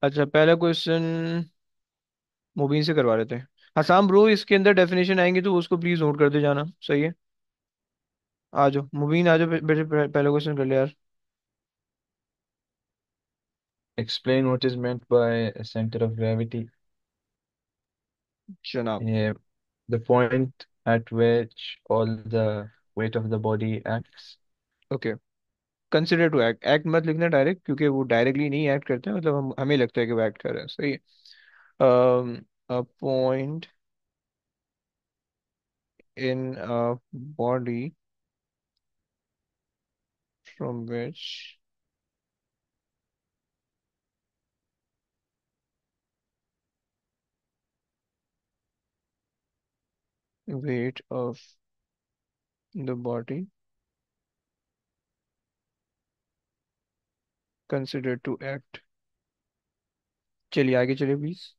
अच्छा, पहला क्वेश्चन मुबीन से करवा रहे थे। हसाम ब्रो, इसके अंदर डेफिनेशन आएंगे तो उसको प्लीज नोट करते जाना, सही है। आ जाओ मुबीन, आ जाओ, बेटे पहला क्वेश्चन कर ले यार। Explain what is meant by a center of gravity. जनाब। Uh, the point at which all the weight of the body acts. Okay. Consider to act, act मत लिखना डायरेक्ट, क्योंकि वो डायरेक्टली नहीं एक्ट करते हैं, मतलब हम हमें लगता है कि वो एक्ट कर रहे हैं, सही है। A point in a body from which weight of the body consider to act. चलिए आगे चलिए please.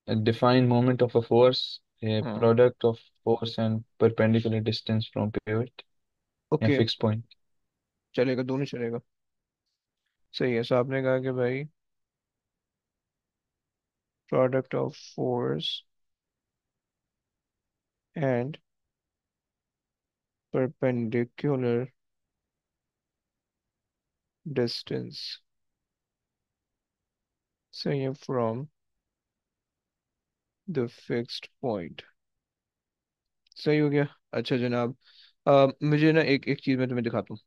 A defined moment of a force, a हाँ। product of force and perpendicular distance from pivot, a okay, fixed point. चलेगा, दोनों चलेगा। सही है, सो आपने कहा कि भाई product of force and perpendicular distance, सही है, फ्रॉम द फिक्स्ड पॉइंट। सही हो गया। अच्छा जनाब, मुझे ना एक एक चीज़ मैं तुम्हें दिखाता हूँ।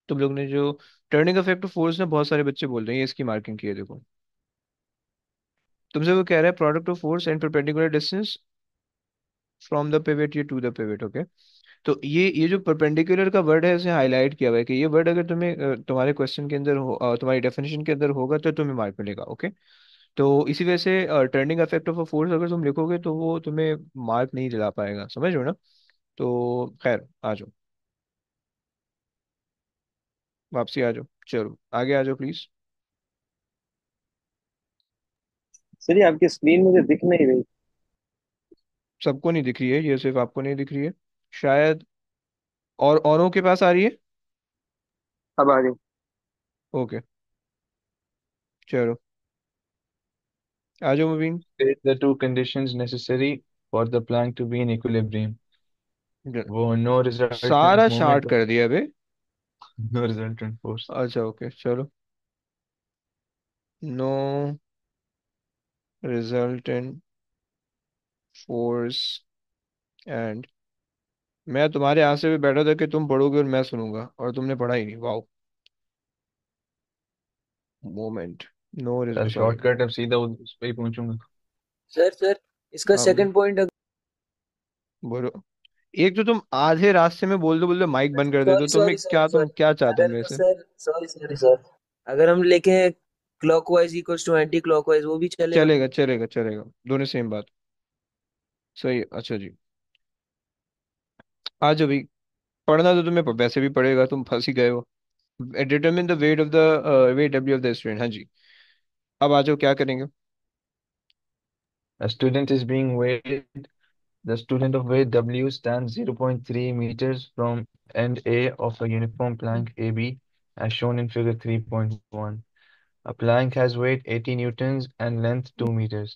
तुम लोग ने जो टर्निंग इफेक्ट ऑफ फोर्स ना, बहुत सारे बच्चे बोल रहे हैं, ये इसकी मार्किंग की है, देखो। तुमसे वो कह रहा है product of force and perpendicular distance from the pivot या टू द पिवट, ओके। तो ये जो परपेंडिकुलर का वर्ड है, इसे हाईलाइट किया हुआ है कि ये वर्ड अगर तुम्हें तुम्हारे क्वेश्चन के अंदर हो, तुम्हारी डेफिनेशन के अंदर होगा तो तुम्हें मार्क मिलेगा, ओके। तो इसी वजह से turning effect of a force अगर तुम लिखोगे तो वो तुम्हें मार्क नहीं दिला पाएगा, समझ रहे हो ना। तो खैर आ जाओ, वापसी आ जाओ, चलो आगे आ जाओ प्लीज। सर ये आपकी स्क्रीन मुझे दिख नहीं रही। सबको नहीं दिख रही है, ये सिर्फ आपको नहीं दिख रही है शायद, और औरों के पास आ रही है। अब आ गई। ओके, चलो आ जाओ मुबीन। State the two conditions necessary for the plank to be in equilibrium. ज- वो no resultant सारा moment शार्ट of कर दिया बे। no resultant force. अच्छा ओके चलो। नो रिजल्टेंट फोर्स एंड, मैं तुम्हारे यहाँ से भी बैठा था कि तुम पढ़ोगे और मैं सुनूंगा, और तुमने पढ़ा ही नहीं, वाह। Moment, no sir result, sorry. Shortcut अब सीधा उस पे ही पहुंचूंगा। सर इसका हाँ बोलो, सेकंड पॉइंट। बोलो। एक तो तुम आधे रास्ते में बोल दो माइक बंद कर देते सॉरी हो, तुम्हें सॉरी क्या, सॉरी तुम सॉरी क्या चाहते हो अगर मेरे तो से। सर सॉरी सॉरी सर, अगर हम लिखें clockwise equals to anti clockwise वो भी चलेगा। चलेगा चलेगा चलेगा, दोनों सेम बात। सही है, अच्छा जी। आ जाओ भाई। पढ़ना तो तुम्हें वैसे भी पड़ेगा, तुम फंस ही गए हो। Determine the weight of the weight W of the student, हाँ जी। अब आ जाओ, क्या करेंगे। A student is being weighed. The student of weight W stands 0.3 meters from end A of a uniform plank AB as shown in figure 3.1. A plank has weight 80 newtons and length 2 meters.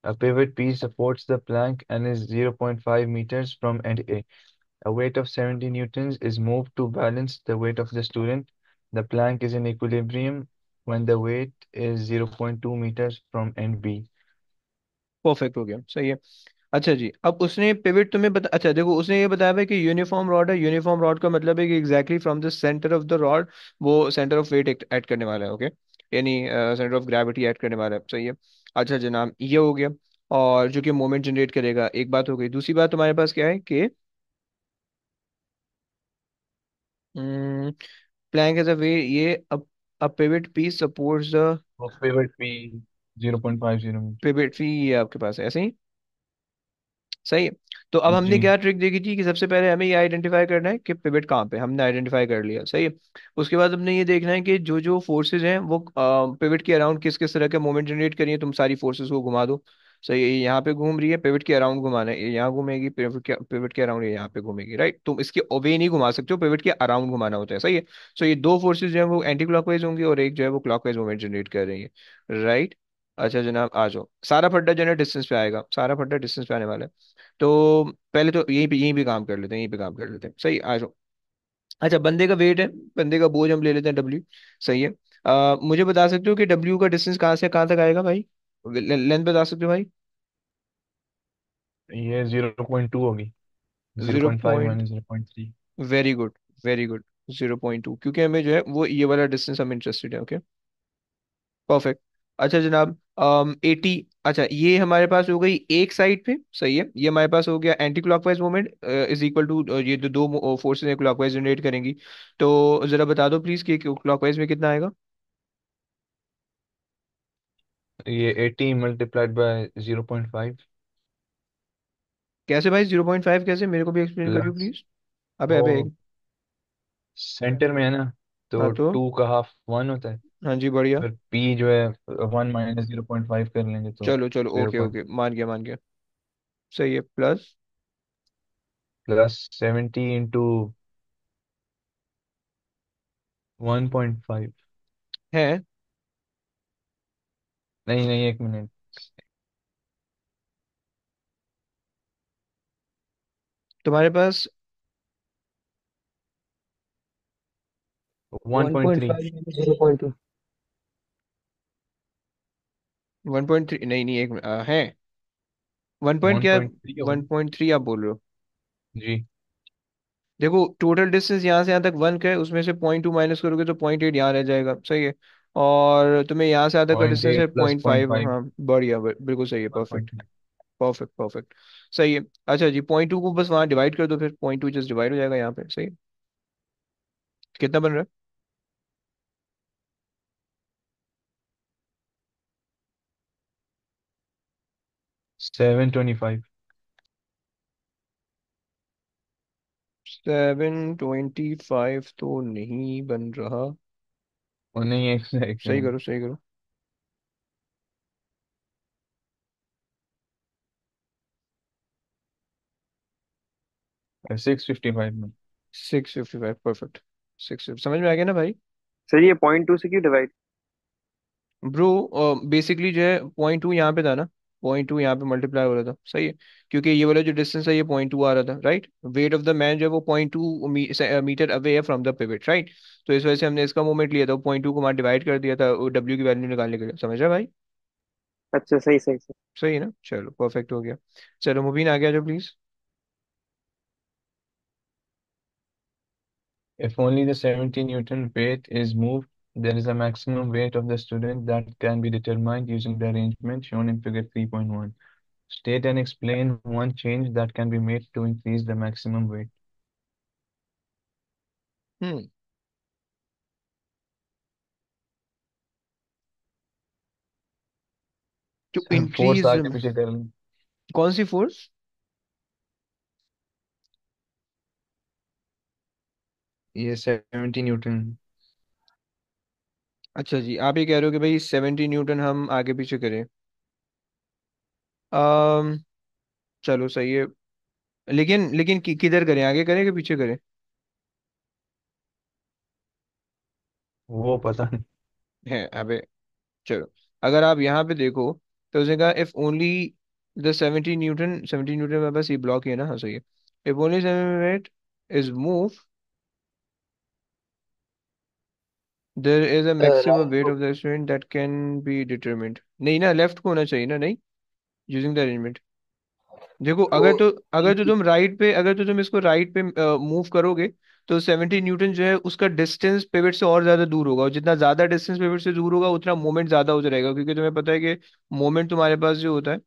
A pivot piece supports the plank and is 0.5 meters from end A. A weight of 70 newtons is moved to balance the weight of the student. The plank is in equilibrium when the weight is 0.2 meters from end B. Perfect हो गया, सही है। अच्छा जी, अब उसने pivot तुम्हें बता, अच्छा देखो, उसने ये बताया है कि यूनिफॉर्म रॉड है। यूनिफॉर्म रॉड का मतलब है कि exactly from the centre of the rod वो सेंटर ऑफ वेट ऐड करने वाला है, ओके। यानी सेंटर ऑफ ग्रेविटी ऐड करने वाला है, सही है। अच्छा जनाब, ये हो गया। और जो कि मोमेंट जनरेट करेगा, एक बात हो गई। दूसरी बात तुम्हारे पास क्या है कि प्लैंक एज अ वे, ये a pivot piece supports the Of pivot P 0.50 meter. Pivot fee, ये आपके पास है ऐसे ही, सही है। तो अब हमने जी क्या ट्रिक देखी थी कि सबसे पहले हमें ये आइडेंटिफाई करना है कि पिवट कहाँ पे, हमने आइडेंटिफाई कर लिया, सही है। उसके बाद हमने ये देखना है कि जो जो फोर्सेज हैं वो पिवट के अराउंड किस किस तरह के मोमेंट जनरेट करिए, तुम सारी फोर्सेस को घुमा दो। सही है, ये यहाँ पे घूम रही है, पिवट के अराउंड घुमाना है, ये यहाँ घूमेगी, पिवट के अराउंड, ये यहाँ पे घूमेगी, राइट। तुम इसके वे नहीं घुमा सकते हो, पिवट के अराउंड घुमाना होता है, सही है। सो ये दो फोर्सेज जो है वो एंटी क्लॉकवाइज होंगी, और एक जो है वो क्लॉकवाइज मोमेंट जनरेट कर रही है, राइट। अच्छा जनाब आ जाओ, सारा फड्डा जो है डिस्टेंस पे आएगा, सारा फड्डा डिस्टेंस पे आने वाला है। तो पहले तो यहीं पे काम कर लेते हैं, यहीं पे काम कर लेते हैं, सही, आ जाओ। अच्छा, बंदे का वेट है, बंदे का बोझ हम ले लेते हैं डब्ल्यू, सही है। मुझे बता सकते हो कि डब्ल्यू का डिस्टेंस कहाँ से कहाँ तक आएगा भाई, लेंथ बता सकते हो भाई। ये 0.2 होगी। Zero zero point five point minus 0.3। Very good, very good. 0.2, क्योंकि हमें जो है वो ये वाला डिस्टेंस हम इंटरेस्टेड है, ओके, परफेक्ट। अच्छा जनाब, 80, अच्छा ये हमारे पास हो गई एक साइड पे, सही है, ये हमारे पास हो गया anti clockwise moment is equal to, ये दो दो फोर्सेज क्लॉकवाइज जनरेट करेंगी। तो जरा बता दो प्लीज कि क्लॉकवाइज में कितना आएगा। ये 80 मल्टीप्लाइड बाय 0.5 कैसे भाई 0.5 कैसे, मेरे को भी एक्सप्लेन करियो प्लस, प्लीज। अबे वो अबे। सेंटर में है ना, हाँ तो तो, 2 का हाफ 1 होता है। हाँ जी बढ़िया। फिर पी जो है 1 माइनस 0.5 कर लेंगे तो चलो चलो, जीरो ओके पॉइंट ओके, मान गया मान गया, सही है, प्लस प्लस 70 इंटू 1.5। है। नहीं नहीं, एक मिनट। तुम्हारे पास 1.3। 1.5 0.2। 1.3, नहीं नहीं, एक है, 1 पॉइंट वन क्या, पॉइंट थ्री वन होगी। पॉइंट थ्री आप बोल रहे हो। जी। देखो टोटल डिस्टेंस यहाँ से यहाँ तक 1 का है, उसमें से 0.2 माइनस करोगे तो 0.8 यहाँ रह जाएगा, सही है। और तुम्हें यहाँ से यहाँ तक का पॉइंट डिस्टेंस है eight plus point point five five हाँ बढ़िया, बिल्कुल सही है, one perfect, point three perfect perfect, सही है। अच्छा जी, 0.2 को बस वहाँ डिवाइड कर दो, फिर 0.2 जस्ट डिवाइड हो जाएगा यहाँ पे, सही है। कितना बन रहा है। 725। 725 तो नहीं बन रहा, और नहीं, एक सही मिनट। करो सही करो। 655 में। 655 परफेक्ट, 6, समझ में आ गया ना भाई। सर ये 0.2 से क्यों डिवाइड? ब्रो बेसिकली जो है 0.2 यहाँ पे था ना, 0.2 यहाँ पे मल्टीप्लाई हो रहा था, सही है। क्योंकि ये वाला जो डिस्टेंस है ये 0.2 आ रहा था, right. Wait of the man जो है वो 0.2 मीटर अवे है फ्रॉम द पिवट, राइट। तो इस वजह से हमने इसका मूवमेंट लिया था, 0.2 को वहाँ डिवाइड कर दिया था डब्ल्यू की वैल्यू निकालने के लिए, समझ रहा है भाई। अच्छा, सही सही सही। सही है ना, चलो परफेक्ट हो गया। चलो मुबीन आ गया जो please. If only the 70 Newton weight is moved, there is a maximum weight of the student that can be determined using the arrangement shown in figure 3.1. State and explain one change that can be made to increase the maximum weight. Hmm, to force increase, आगे पीछे कर लें। कौन सी force. ये 70 Newton. अच्छा जी, आप ये कह रहे हो कि भाई 70 न्यूटन हम आगे पीछे करें। अम चलो सही है, लेकिन लेकिन किधर करें, आगे करें कि पीछे करें। वो पता नहीं। है अबे, चलो, अगर आप यहाँ पे देखो तो उसने कहा if only the 70 Newton, 70 Newton में बस ये ब्लॉक ही है ना, हाँ सही है। If only 7 is move, there is a maximum right weight को। Of the student that can be determined, नहीं ना, लेफ्ट को होना चाहिए ना, नहीं, यूजिंग द अरेंजमेंट। देखो वो अगर तो तुम इसको राइट पे मूव करोगे, तो 70 न्यूटन जो है उसका डिस्टेंस पिवट से और ज्यादा दूर होगा, और जितना ज्यादा डिस्टेंस पिवट से दूर होगा उतना मोमेंट ज्यादा हो जाएगा, क्योंकि तुम्हें पता है कि मोमेंट तुम्हारे पास जो होता है,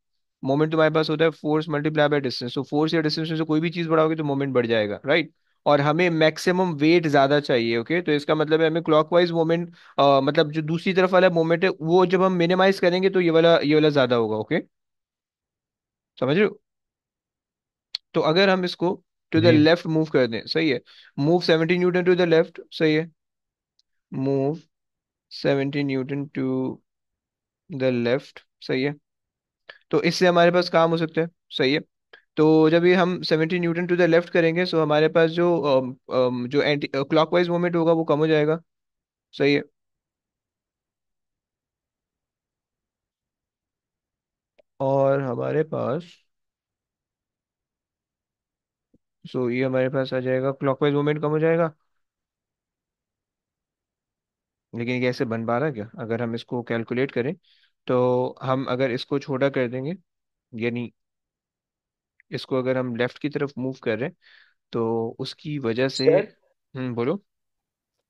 मोमेंट तुम्हारे पास होता है फोर्स मल्टीप्लाई बाय डिस्टेंस, तो फोर्स या डिस्टेंस में से कोई भी चीज बढ़ाओगे तो मोमेंट बढ़ जाएगा, राइट। और हमें मैक्सिमम वेट ज्यादा चाहिए, ओके, तो इसका मतलब है हमें क्लॉकवाइज मोमेंट, मतलब जो दूसरी तरफ वाला मोमेंट है वो जब हम मिनिमाइज करेंगे तो ये वाला ज्यादा होगा, ओके, समझ रहे हो। तो अगर हम इसको टू द जी। लेफ्ट मूव कर दें, सही है, move 70 newton to the left, सही है, move 70 newton to the left, सही है। तो इससे हमारे पास काम हो सकता है। सही है। तो जब ये हम 70 न्यूटन टू द लेफ्ट करेंगे, सो हमारे पास जो एंटी क्लॉकवाइज मोमेंट होगा वो कम हो जाएगा। सही है। और हमारे पास, सो ये हमारे पास आ जाएगा, क्लॉकवाइज मोमेंट कम हो जाएगा। लेकिन ये ऐसे बन पा रहा है क्या? अगर हम इसको कैलकुलेट करें, तो हम अगर इसको छोटा कर देंगे, यानी इसको अगर हम लेफ्ट की तरफ मूव कर रहे हैं, तो उसकी वजह से। सर, बोलो।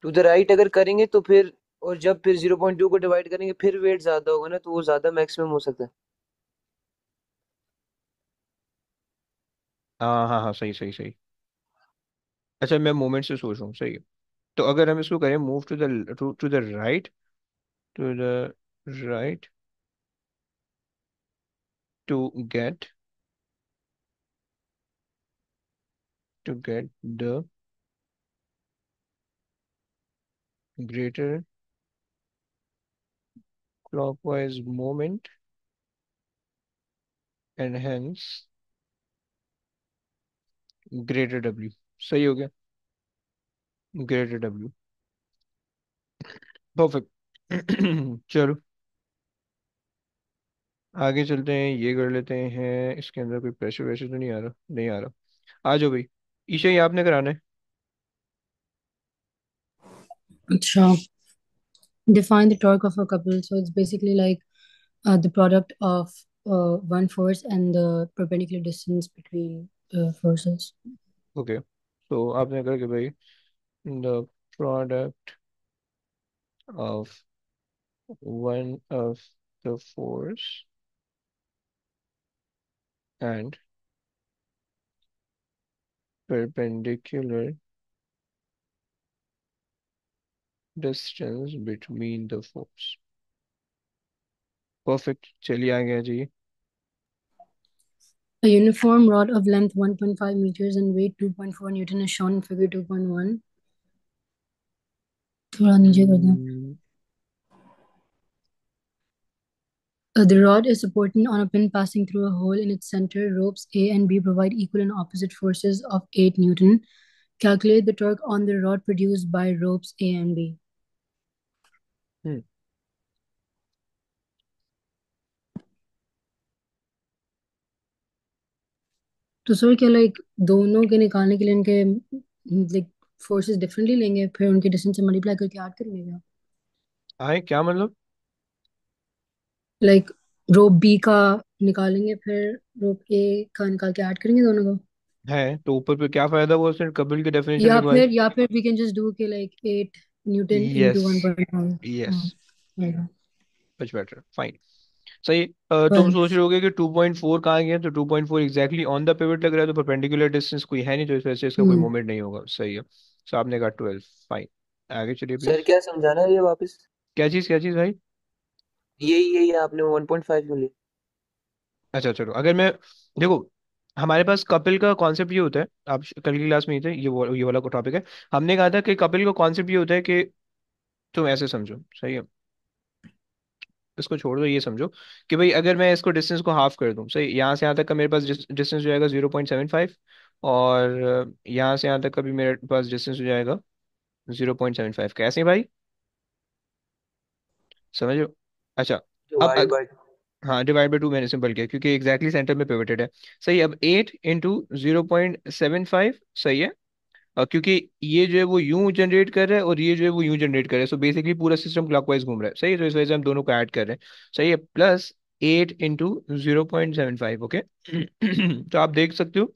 टू द राइट अगर करेंगे तो फिर, और जब फिर 0.2 को डिवाइड करेंगे फिर वेट ज्यादा होगा ना, तो वो ज्यादा मैक्सिमम हो सकता है। हाँ हाँ हाँ, सही सही सही। अच्छा, मैं मोमेंट से सोच रहा हूँ। सही है। तो अगर हम इसको करें move to the right, to the right, to get to get the greater clockwise moment and hence greater W। सही हो गया। Greater W। परफेक्ट। चलो आगे चलते हैं, ये कर लेते हैं। इसके अंदर कोई प्रेशर वैशर तो नहीं आ रहा? नहीं आ रहा। आ जाओ भाई। ईशा, ये आपने कराना है। अच्छा, define the torque of a couple. So it's basically like the product of one force and the perpendicular distance between forces. Okay, तो आपने कहा कि भाई the product of one of the force and perpendicular distance between the force। Perfect, चलिए आ गया जी। A uniform rod of length 1.5 meters and weight 2.4 Newton is shown in figure 2.1. थोड़ा नीचे कर दें. हम्म, The rod is supported on a pin passing through a hole in its center. Ropes A and B provide equal and opposite forces of 8 Newton. Calculate the torque on the rod produced by ropes A and B. हम्म, तो sir क्या like दोनों के निकालने के लिए इनके like forces differently लेंगे, फिर उनके डिस्टेंस से मल्टीप्लाई करके ऐड करेंगे क्या? आए क्या मतलब? लाइक रोप बी का निकालेंगे, फिर रोप ए का निकाल के ऐड करेंगे दोनों को. है तो ऊपर पे क्या फायदा हुआ उसने कपिल की डेफिनेशन लिखवाई? या फिर वी कैन जस्ट डू के like 8 Newton yes, into 1.5. Yes, हाँ, आएगा. Much better, fine. सही। तुम 12. सोच रहे होगे कि 2.4 कहाँ गया, तो 2.4 एग्जैक्टली ऑन द पिवट लग रहा है, तो परपेंडिकुलर डिस्टेंस कोई है नहीं, तो इस वजह से इसका कोई हम्म. मोमेंट नहीं होगा। सही है। सो आपने कहा 12। फाइन। आगे चलिए सर प्लीज। क्या समझाना है ये वापस? क्या चीज़ भाई? यही यही आपने 1.5 क्यों ली? अच्छा चलो, अगर मैं, देखो, हमारे पास कपिल का कॉन्सेप्ट ये होता है, आप कल की क्लास में ही थे, ये वाला टॉपिक है। हमने कहा था कि कपिल का कॉन्सेप्ट ये होता है कि तुम ऐसे समझो। सही है। इसको छोड़ दो, ये समझो कि भाई अगर मैं इसको डिस्टेंस को हाफ कर दूं, सही, यहाँ से यहाँ तक का मेरे पास डिस्टेंस हो जाएगा 0.75, और यहाँ से यहाँ तक का भी मेरे पास डिस्टेंस हो जाएगा 0.75। कैसे भाई? समझो। अच्छा। अब डिवाइड बाय। हाँ, डिवाइड बाई टू मैंने सिंपल किया क्योंकि एग्जैक्टली सेंटर में पिवटेड है। सही। अब 8 इंटू 0.75। सही है। क्योंकि ये जो है वो यूं जनरेट कर रहा है और ये जो है वो यूं जनरेट कर रहा है, सो बेसिकली पूरा सिस्टम क्लॉकवाइज घूम रहा है। सही है, तो इस वजह से हम दोनों को ऐड कर रहे हैं। सही है। Plus 8 into 0.75। ओके। तो आप देख सकते हो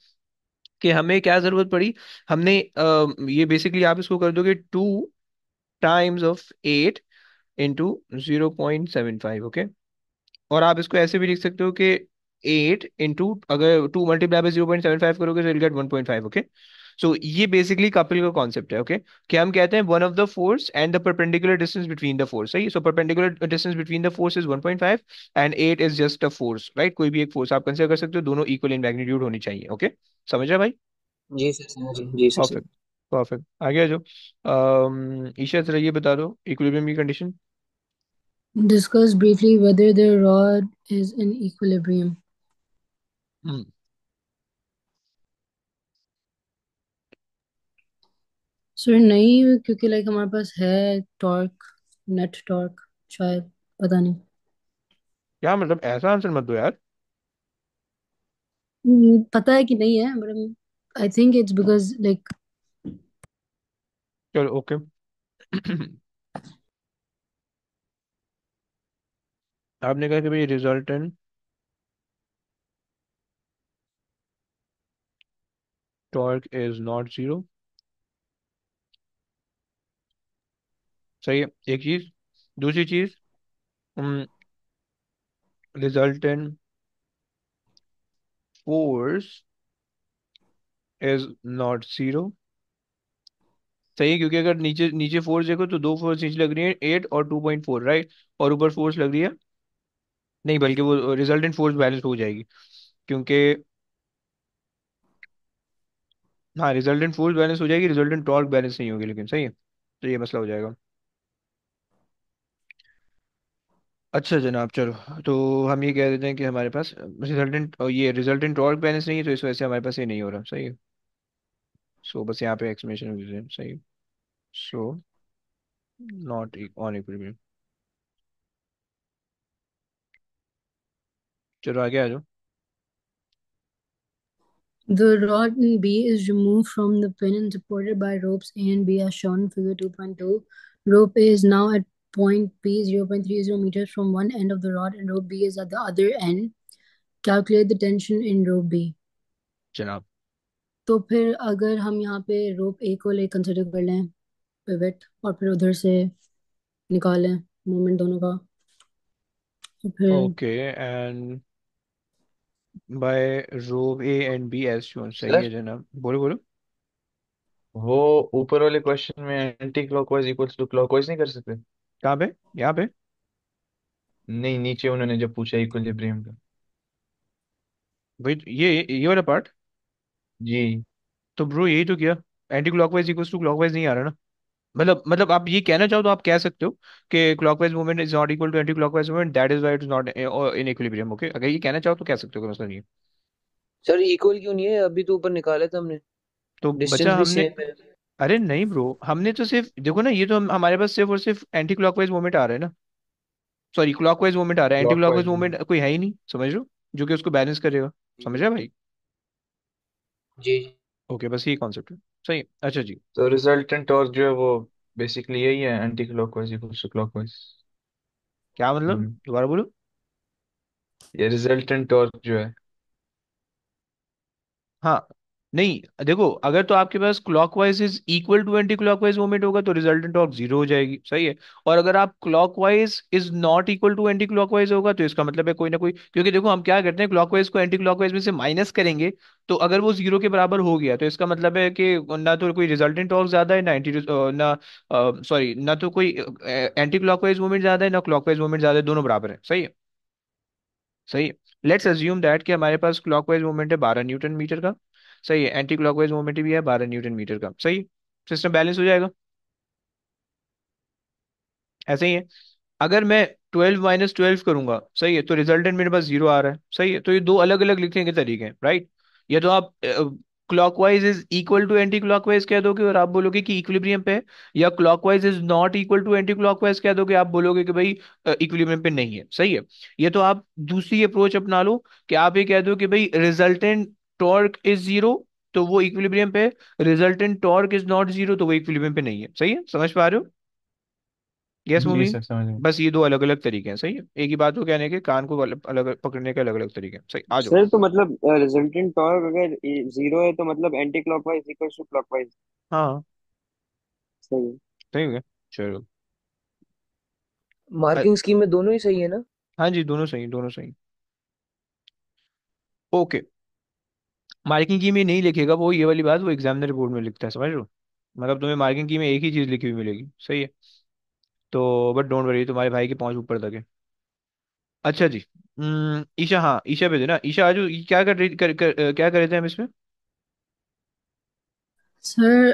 कि हमें क्या जरूरत पड़ी। हमने ये बेसिकली आप इसको कर दोगे 2 टाइम्स ऑफ 8 इंटू 0.75। ओके। और आप इसको ऐसे भी लिख सकते हो कि 8 इंटू, अगर 2 मल्टीप्लाई बाय 0.75 करोगे तो विल गेट 1.5। ओके। सो ये बेसिकली कपिल का कॉन्सेप्ट है। ओके। कि हम कहते हैं one of the force and the perpendicular distance between the force. सही। So perpendicular distance between the force is 1.5 and 8 is just a force, right? कोई भी एक फोर्स आप कंसिडर कर सकते हो, दोनों इक्वल इन मैग्नीट्यूड होनी चाहिए। ओके। समझ रहे भाई? जी सर समझिए, जी सर समझिए। परफेक्ट। परफेक्ट, आगे आ जाओ। ईशा, जरा ये बता दो इक्विलिब्रियम की condition. Discuss briefly whether the rod is in equilibrium. Hmm sir नहीं, क्योंकि लाइक हमारे पास है टॉर्क, नेट टॉर्क, शायद, पता नहीं। क्या मतलब, ऐसा आंसर मत दो यार। पता है कि नहीं है, but I think it's because like चलो ओके। आपने कहा कि भाई resultant torque is not zero. सही है, एक चीज। दूसरी चीज, resultant force is not zero. सही है, क्योंकि अगर नीचे नीचे फोर्स देखो तो दो फोर्स नीचे लग रही है, 8 और 2.4, राइट। और ऊपर फोर्स लग रही है, नहीं बल्कि वो रिजल्टेंट फोर्स बैलेंस हो जाएगी, क्योंकि हाँ रिजल्टेंट फोर्स बैलेंस हो जाएगी, रिजल्टेंट टॉर्क बैलेंस नहीं होगी, लेकिन सही है, तो ये मसला हो जाएगा। अच्छा जनाब, चलो तो हम ये कह देते हैं कि हमारे पास रिजल्टेंट, ये रिजल्टेंट टॉर्क बैलेंस नहीं है, तो इस वजह से हमारे पास ये नहीं हो रहा, सही है। सो बस यहाँ पे एक्सप्लेनेशन हो गई, सही है। So not on equilibrium. चलो आगे आ जाओ। the rod in B is removed from the pin and supported by ropes A and B as shown in figure 2.2. Rope A is now at point P 0.30 meters from one end of the rod and rope B is at the other end. Calculate the tension in rope B. जनाब, तो फिर अगर हम यहाँ पे रोप ए को ले consider कर लें पिवट, और फिर उधर से निकालें मोमेंट दोनों का, तो फिर okay, and by rope A and B as shown, सही है सर, जनाब, बोलो बोलो। वो ऊपर वाले क्वेश्चन में anticlockwise equals to clockwise नहीं कर सकते? कहाँ पे, यहाँ पे? नहीं, नीचे उन्होंने जब पूछा इक्विलिब्रियम का। भाई ये वाला पार्ट, जी। तो ब्रो यही तो किया। Anticlockwise equals to clockwise नहीं आ रहा ना। मतलब आप ये कहना चाहो तो आप कह सकते हो कि clockwise movement is not equal to anti clockwise movement, that is why it is not in equilibrium. Okay, अगर ये कहना चाहो तो कह सकते हो, कोई मसला नहीं है। सर इक्वल क्यों नहीं है? अभी तो ऊपर निकाला था हमने, तो डिस्टेंस बचा भी हमने, सेम है। अरे नहीं ब्रो, हमने तो सिर्फ देखो ना, ये तो हमारे पास सिर्फ और सिर्फ एंटी क्लॉकवाइज मूवमेंट आ रहा है ना। सॉरी, क्लॉकवाइज मूवमेंट आ रहा है, एंटी क्लॉकवाइज क्लॉकवाइज। मूवमेंट कोई है ही नहीं, समझ लो, जो कि उसको बैलेंस करेगा। समझ रहे भाई? जी। ओके, बस यही कॉन्सेप्ट है। सही है, अच्छा जी। तो रिजल्टेंट टॉर्क जो है वो बेसिकली यही है, anticlockwise equals to clockwise. क्या मतलब, हम्म। दोबारा बोलो। ये रिजल्टेंट टॉर्क जो है। हाँ, नहीं देखो, अगर तो आपके पास clockwise is equal to anti clockwise movement होगा तो रिजल्टेंट ऑफ जीरो हो जाएगी, सही है। और अगर आप clockwise is not equal to anti clockwise होगा तो इसका मतलब है कोई ना कोई, क्योंकि देखो हम क्या करते हैं, क्लॉकवाइज को एंटी क्लॉकवाइज में से माइनस करेंगे, तो अगर वो जीरो के बराबर हो गया तो इसका मतलब है कि ना तो कोई रिजल्टेंट टॉर्क ज्यादा है, ना एंटी ना सॉरी, ना तो कोई एंटी क्लॉकवाइज मूवमेंट ज्यादा है, ना क्लॉकवाइज मूवमेंट ज्यादा है, दोनों बराबर है, सही है। सही है। लेट्स अज्यूम दैट कि हमारे पास क्लॉकवाइज मूवमेंट है 12 न्यूटन मीटर का, सही है। एंटी क्लॉकवाइज मूवमेंट भी है 12 न्यूटन मीटर का, सही। सिस्टम बैलेंस हो जाएगा, ऐसे ही है। अगर मैं 12 - 12 करूंगा, सही है, तो रिजल्टेंट मेरे पास जीरो आ रहा है, सही है। तो ये दो अलग अलग लिखने के तरीके हैं, राइट। या तो आप clockwise is equal to anti clockwise कह दोगे और आप बोलोगे कि इक्विलिब्रियम पे है, या clockwise is not equal to anti clockwise कह दोगे, आप बोलोगे कि भाई इक्विलिब्रियम पे नहीं है, सही है। ये तो आप दूसरी अप्रोच अपना लो कि आप ये कह दो कि भाई रिजल्टेंट टॉर्क इज जीरो, तो वो इक्विलिब्रियम पे है। Resultant torque is not zero, तो वो इक्विलिब्रियम पे नहीं है, सही है, समझ पा रहे हो? गैस जी मूविंग। सर, समझ गए। बस ये दो अलग अलग तरीके हैं, सही है, एक ही बात को कहने के, कान को अलग अलग पकड़ने के अलग अलग तरीके हैं, सही, आ जाओ। सर तो मतलब रिजल्टेंट टॉर्क अगर जीरो है तो मतलब anticlockwise equal to clockwise. हाँ, सही है। सही हो गया। चलो। अ- मार्किंग स्कीम में दोनों ही सही है ना? हाँ जी, दोनों सही, दोनों सही। ओके, मार्किंग की में नहीं लिखेगा वो, ये वाली बात वो एग्जामिनर रिपोर्ट में लिखता है, समझ लो। मतलब तुम्हें मार्किंग की में एक ही चीज लिखी हुई मिलेगी, सही है। तो बट डोंट वरी, तुम्हारे भाई के पहुंच ऊपर तक है। अच्छा जी। ईशा, हाँ ईशा पे थे ना, ईशा आज क्या कर रही क्या कर रहे थे हम इसमें? सर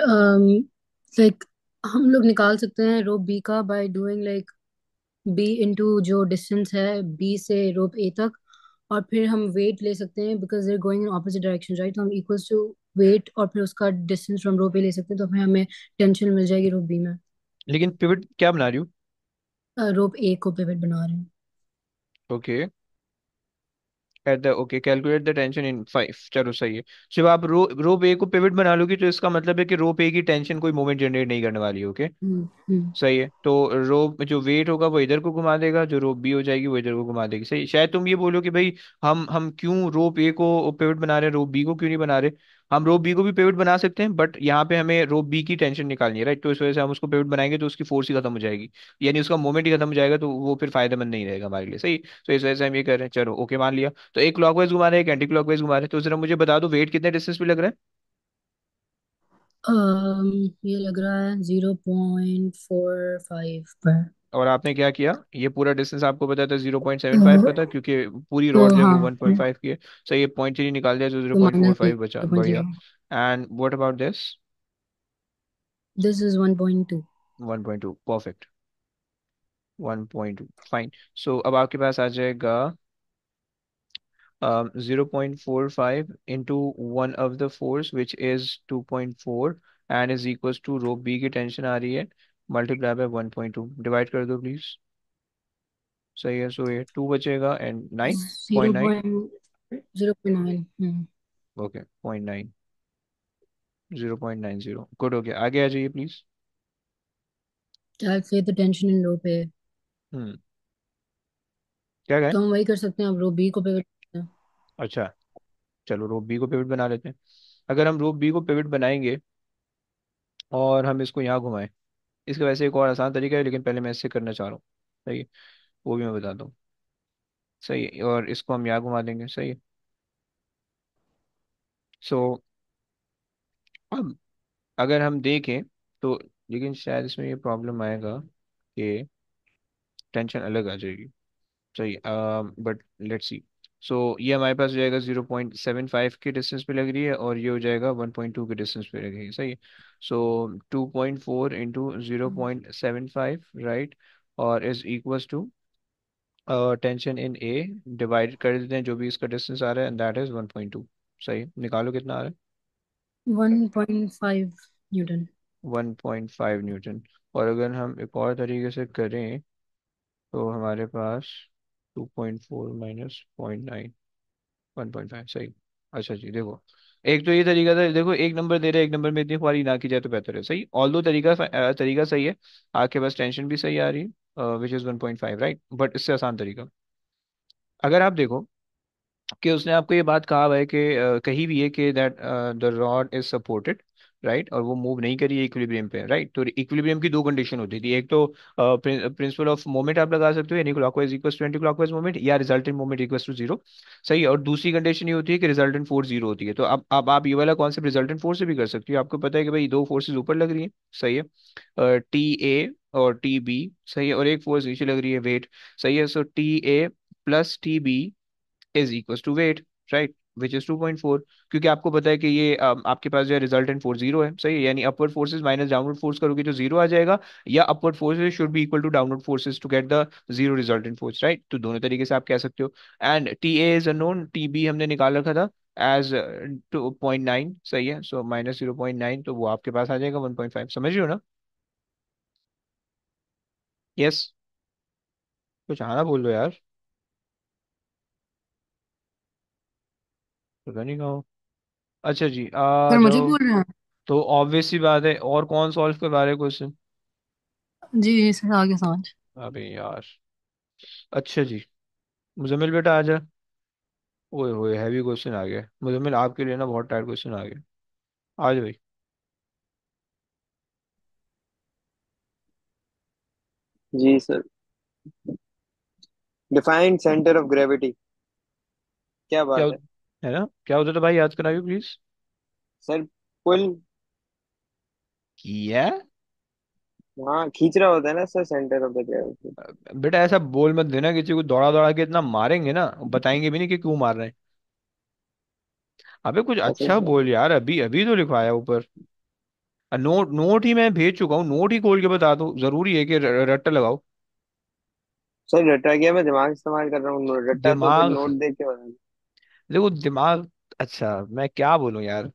लाइक हम लोग निकाल सकते हैं रो बी का by doing like B into जो डिस्टेंस है बी से रोप ए तक, और फिर हम वेट ले सकते हैं because there going in opposite direction right, तो हम इक्वल्स टू वेट और फिर उसका डिस्टेंस फ्रॉम रोप ए ले सकते हैं, तो फिर हमें टेंशन मिल जाएगी रोप बी में। लेकिन पिवट क्या बना रही हूँ? रोप ए को पिवट बना रहे हैं। Okay, at the okay calculate the tension इन 5, चलो सही है। जब आप रोप ए को पिवट बना लोगी तो इसका मतलब है कि रोप ए की टेंशन कोई मोमेंट जनरेट नहीं करने वाली, ओके। हम्म। सही है, तो रोप जो वेट होगा वो इधर को घुमा देगा, जो रोप बी हो जाएगी वो इधर को घुमा देगी। सही, शायद तुम ये बोलो कि भाई हम क्यों रोप ए को पिवट बना रहे हैं, रोप बी को क्यों नहीं बना रहे। हम रोप बी को भी पिवट बना सकते हैं, बट यहाँ पे हमें रोप बी की टेंशन निकालनी है, राइट। तो इस वजह से हम उसको पिवट बनाएंगे तो उसकी फोर्स ही खत्म हो जाएगी, यानी उसका मोमेंट ही खत्म हो जाएगा, तो वो फिर फायदेमंद नहीं रहेगा हमारे लिए। सही, तो इस वजह से हम ये कर रहे हैं। चलो ओके, मान लिया। तो एक क्लॉकवाइज घुमा रहे हैं, एक एंटी क्लॉकवाइज घुमा रहे हैं, तो जरा मुझे बता दो वेट कितने डिस्टेंस पे लग रहा है। ये लग रहा है 0.45 पर। और आपने क्या किया, ये पूरा डिस्टेंस आपको पता था 0.75 का तो, था, क्योंकि पूरी तो रॉड जो है वो हाँ, 1.5 की है। सही, ये पॉइंट थ्री निकाल दिया, तो जीरो तो पॉइंट फोर माइनस फाइव बचा, जीरो पॉइंट बढ़िया। Zero and what about this? This is 1.2। 1.2, perfect. 1.2, fine. So अब आपके पास आ जाएगा 0.45 into one of the force which is 2.4 and is equals to rope की टेंशन आ रही है, मल्टीप्लाई बाय 1.2, डिवाइड कर दो प्लीज। सही है, सो ये 2 बचेगा एंड 9.9। 0.9। ओके, 0.9, 0.90, गुड हो गया। आगे आ जाइए please. Calculate the tension in rope. Hmm, क्या कहें? तो हम वही कर सकते हैं, अब रो बी को पिवट करते हैं। अच्छा, चलो रोप बी को पिवट बना लेते हैं। अगर हम रोप बी को पिवट बनाएंगे और हम इसको यहाँ घुमाएं, इसका वैसे एक और आसान तरीका है, लेकिन पहले मैं इससे करना चाह रहा हूँ। सही है, वो भी मैं बताता हूँ। सही है, और इसको हम यहाँ घुमा देंगे। सही है। सो अब अगर हम देखें तो, लेकिन शायद इसमें ये प्रॉब्लम आएगा कि टेंशन अलग आ जाएगी। सही, बट लेट्स सी। सो ये हमारे पास हो जाएगा 0.75 के डिस्टेंस पे लग रही है, और ये हो जाएगा 1.2 के डिस्टेंस पे लग रही है। सही है। सो 2.4 इंटू 0.75, राइट, और is equals to tension in A, divide कर देते हैं जो भी इसका डिस्टेंस आ रहा है, एंड दैट इज 1.2। सही, निकालो कितना आ रहा 1.5 न्यूटन। है। 1.5 न्यूटन। और अगर हम एक और तरीके से करें तो हमारे पास 2.4 माइनस 0.9, 1.5। सही। अच्छा जी, देखो, एक तो ये तरीका था, देखो एक नंबर दे रहे हैं, एक नंबर में इतनी ख्वारी ना की जाए तो बेहतर है। सही, ऑल दो तरीका सही है। आपके पास टेंशन भी सही आ रही है, विच इज़ 1.5, राइट, बट इससे आसान तरीका, अगर आप देखो कि उसने आपको ये बात कहा हुआ है कि कही भी है कि that the rod is supported, right, और वो मूव नहीं करी इक्विलिब्रियम पे, राइट। तो इक्विलिब्रियम की दो कंडीशन होती थी, एक तो प्रिंसिपल ऑफ मोमेंट आप लगा सकते हो, यानी clockwise equals to anti clockwise moment, या resultant moment equals to zero. सही है, और दूसरी कंडीशन ये होती है कि रिजल्टेंट फोर्स जीरो होती है। तो अब आप ये वाला कॉन्सेप्ट रिजल्टेंट फोर्स से भी कर सकते हो। आपको पता है कि भाई दो फोर्सेज ऊपर लग रही है, सही है, टी ए और टी बी, सही है, और एक फोर्स नीचे लग रही है, वेट। सही है, so T A plus T B is equal to weight, right, which is 2.4। क्योंकि आपको पता है कि ये आपके पास जो है रिजल्टेंट फोर्स जीरो है। सही है, यानी upward forces minus downward force करोगे तो जीरो आ जाएगा, या upward forces should be equal to downward forces to get the zero resultant force, right. तो दोनों तरीके से आप कह सकते हो। And T A is unknown, T B हमने निकाल रखा था एज 2.9। सही है, सो माइनस 0.9, तो वो आपके पास आ जाएगा 1.5। समझ रहे हो ना? यस, कुछ आना बोल दो यार, पता नहीं कहाँ हो। अच्छा जी, आ सर मुझे जाओ। बोल रहे हैं? तो ऑब्वियस सी बात है, और कौन सॉल्व करवा रहे क्वेश्चन? जी जी सर, आगे समझ। अबे यार। अच्छा जी, मुजम्मिल बेटा आ जा। ओए होए, हैवी क्वेश्चन आ गया मुजम्मिल, आपके लिए ना बहुत टायर्ड क्वेश्चन आ गया। आ जाओ भाई। जी sir. Defined centre of gravity. क्या क्या बात है है ना, क्या होता था भाई, याद कराइए प्लीज। सर? पुल। किया। हाँ, खींच रहा होता है ना sir, centre of the gravity. बेटा ऐसा बोल मत देना, किसी को दौड़ा दौड़ा के इतना मारेंगे ना, बताएंगे भी नहीं कि क्यों मार रहे हैं। अबे कुछ ऐसे अच्छा सर। बोल यार, अभी अभी तो लिखवाया ऊपर। नोट नोट ही मैं भेज चुका हूँ, नोट ही खोल के बता दो, जरूरी है कि रट्टा लगाओ। सर रटा गया, मैं दिमाग इस्तेमाल कर रहा हूँ, रटा तो फिर दिमाग, नोट देख के बता। देखो दिमाग, अच्छा मैं क्या बोलूं यार,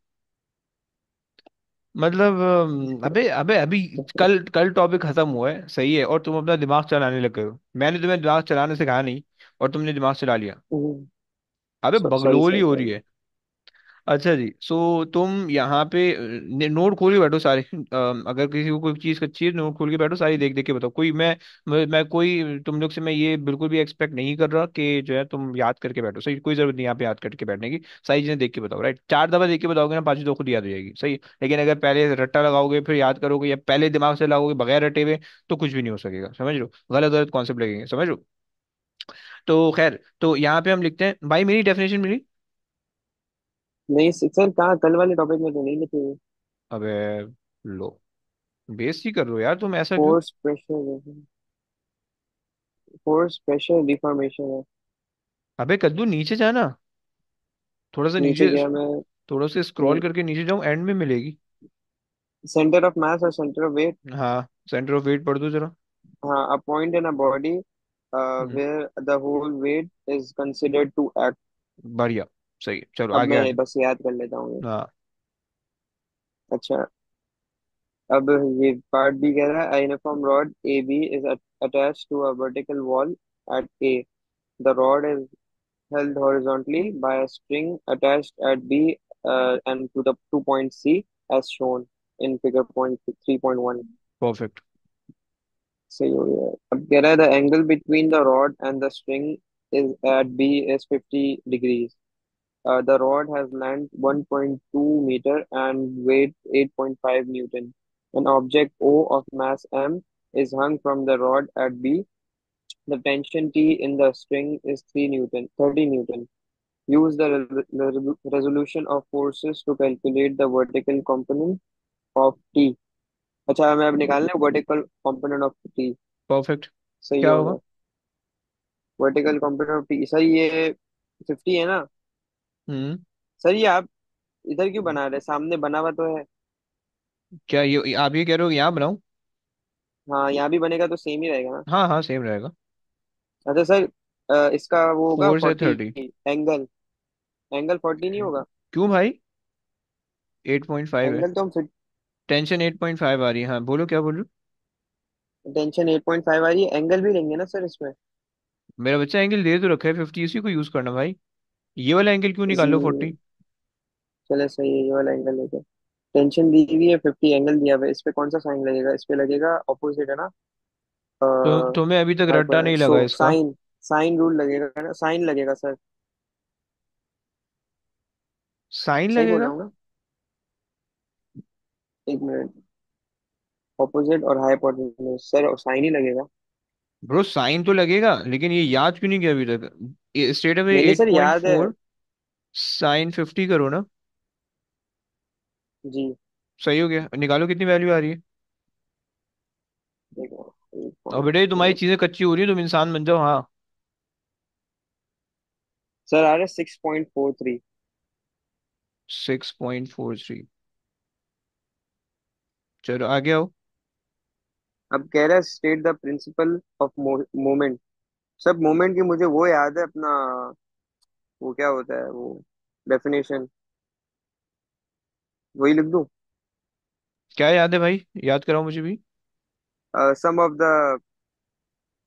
मतलब अबे अबे अभी कल कल टॉपिक खत्म हुआ है, सही है, और तुम अपना दिमाग चलाने लग गए हो। मैंने तुम्हें दिमाग चलाने से कहा नहीं, और तुमने दिमाग चला लिया। अबे सॉरी बगलोल ही सर हो रही सॉरी। है। अच्छा जी, सो तुम यहाँ पे नोट खोल के बैठो सारे। अगर किसी को कोई चीज अच्छी है, नोट खोल के बैठो सारी, देख देख के बताओ। कोई मैं कोई तुम लोग से मैं ये बिल्कुल भी एक्सपेक्ट नहीं कर रहा कि जो है तुम याद करके बैठो, सही, कोई जरूरत नहीं यहाँ पे याद करके बैठने की। सारी चीजें देख के बताओ, राइट। 4 दफा देख के बताओगे ना, पांचवी तो खुद याद हो जाएगी, सही है। लेकिन अगर पहले रट्टा लगाओगे फिर याद करोगे, या पहले दिमाग से लगाओगे बगैर रटे हुए, तो कुछ भी नहीं हो सकेगा, समझ लो। गलत गलत कॉन्सेप्ट लगेंगे, समझ लो। तो खैर, तो यहाँ पे हम लिखते हैं भाई, मेरी डेफिनेशन मिली। नहीं सर, कहाँ कल वाले टॉपिक में तो नहीं लिखी हुई। अबे लो, बेइज्जती कर रहे हो यार तुम, ऐसा क्यों? Force pressure, force pressure deformation है। अबे कद्दू नीचे जाना, थोड़ा सा नीचे नीचे, गया मैं। थोड़ा सा स्क्रॉल करके नीचे जाऊं, एंड में मिलेगी। सेंटर ऑफ मास और सेंटर ऑफ वेट। हाँ, सेंटर ऑफ वेट पढ़ दो जरा। हाँ, a point in a body hmm, where the whole weight is considered to act. बढ़िया, सही है, चलो अब आगे आ मैं जाओ। बस याद कर लेता हूँ ये। हाँ, अच्छा, अब ये पार्ट भी कह रहा है, uniform rod A B is attached to a vertical wall at A. The rod is held horizontally by a string attached at B and to the 2 point C as shown in figure point 3.1। Perfect. सही हो गया। अब कह रहा है the angle between the rod and the string is at B is 50 degrees. The rod has length 1.2 meter and weight 8.5 Newton. An object O of mass M is hung from the rod at B. The tension T in the string is 3 Newton, 30 Newton. Use the resolution of forces to calculate the vertical component of T। अच्छा, हमें अब निकालना है vertical component of T। Perfect, सही क्या हो होगा? गया। Vertical component of T sir, ये 50 है ना। हम्म, सर ये आप इधर क्यों बना रहे, सामने बना हुआ तो है। क्या ये आप ये कह रहे हो कि यहाँ बनाऊं? हाँ, यहाँ भी बनेगा तो सेम ही रहेगा ना। हाँ हाँ, सेम रहेगा। अच्छा सर, इसका वो होगा 40। 4 से 30? एंगल, एंगल 40 नहीं होगा। क्यों भाई? 8.5 है। एंगल तो हम फिट। टेंशन 8.5 आ रही है, हाँ बोलो क्या बोल रहे हो? टेंशन 8.5 आ रही है, एंगल भी लेंगे ना सर इसमें। मेरा बच्चा एंगल दे तो रखा है 50, इसी को यूज करना भाई। ये वाला एंगल क्यों इसी, निकाल लो 40? चले सही है, ये वाला एंगल लेके। टेंशन दी हुई है 50, एंगल दिया हुआ है, इस पे कौन सा साइन लगेगा, इस पे लगेगा ऑपोजिट है ना। तो तुम्हें अभी तक रट्टा नहीं सो लगा इसका? साइन, साइन रूल लगेगा ना, साइन लगेगा सर। साइन सही बोल लगेगा? रहा हूँ ना। एक मिनट, ऑपोजिट और हाइपोटेन्यूज सर, साइन ही लगेगा। ब्रो साइन तो लगेगा, लेकिन ये याद क्यों नहीं किया अभी तक? स्ट्रेट अवे नहीं नहीं एट सर, पॉइंट याद है। फोर साइन 50 करो ना। जी। सही हो गया, निकालो कितनी वैल्यू आ रही है। देखो, एट और पॉइंट बेटे तुम्हारी फोर चीजें कच्ची हो रही है, तुम इंसान बन जाओ, हाँ। सर आ रहा है 6.43। 6.43, चलो आगे आओ। अब कह रहा है state the principle of moment. सब मोमेंट की मुझे वो याद है अपना, वो क्या होता है वो, डेफिनेशन, वही लिख दूं। क्या याद है भाई, याद कराओ मुझे भी। सम ऑफ द,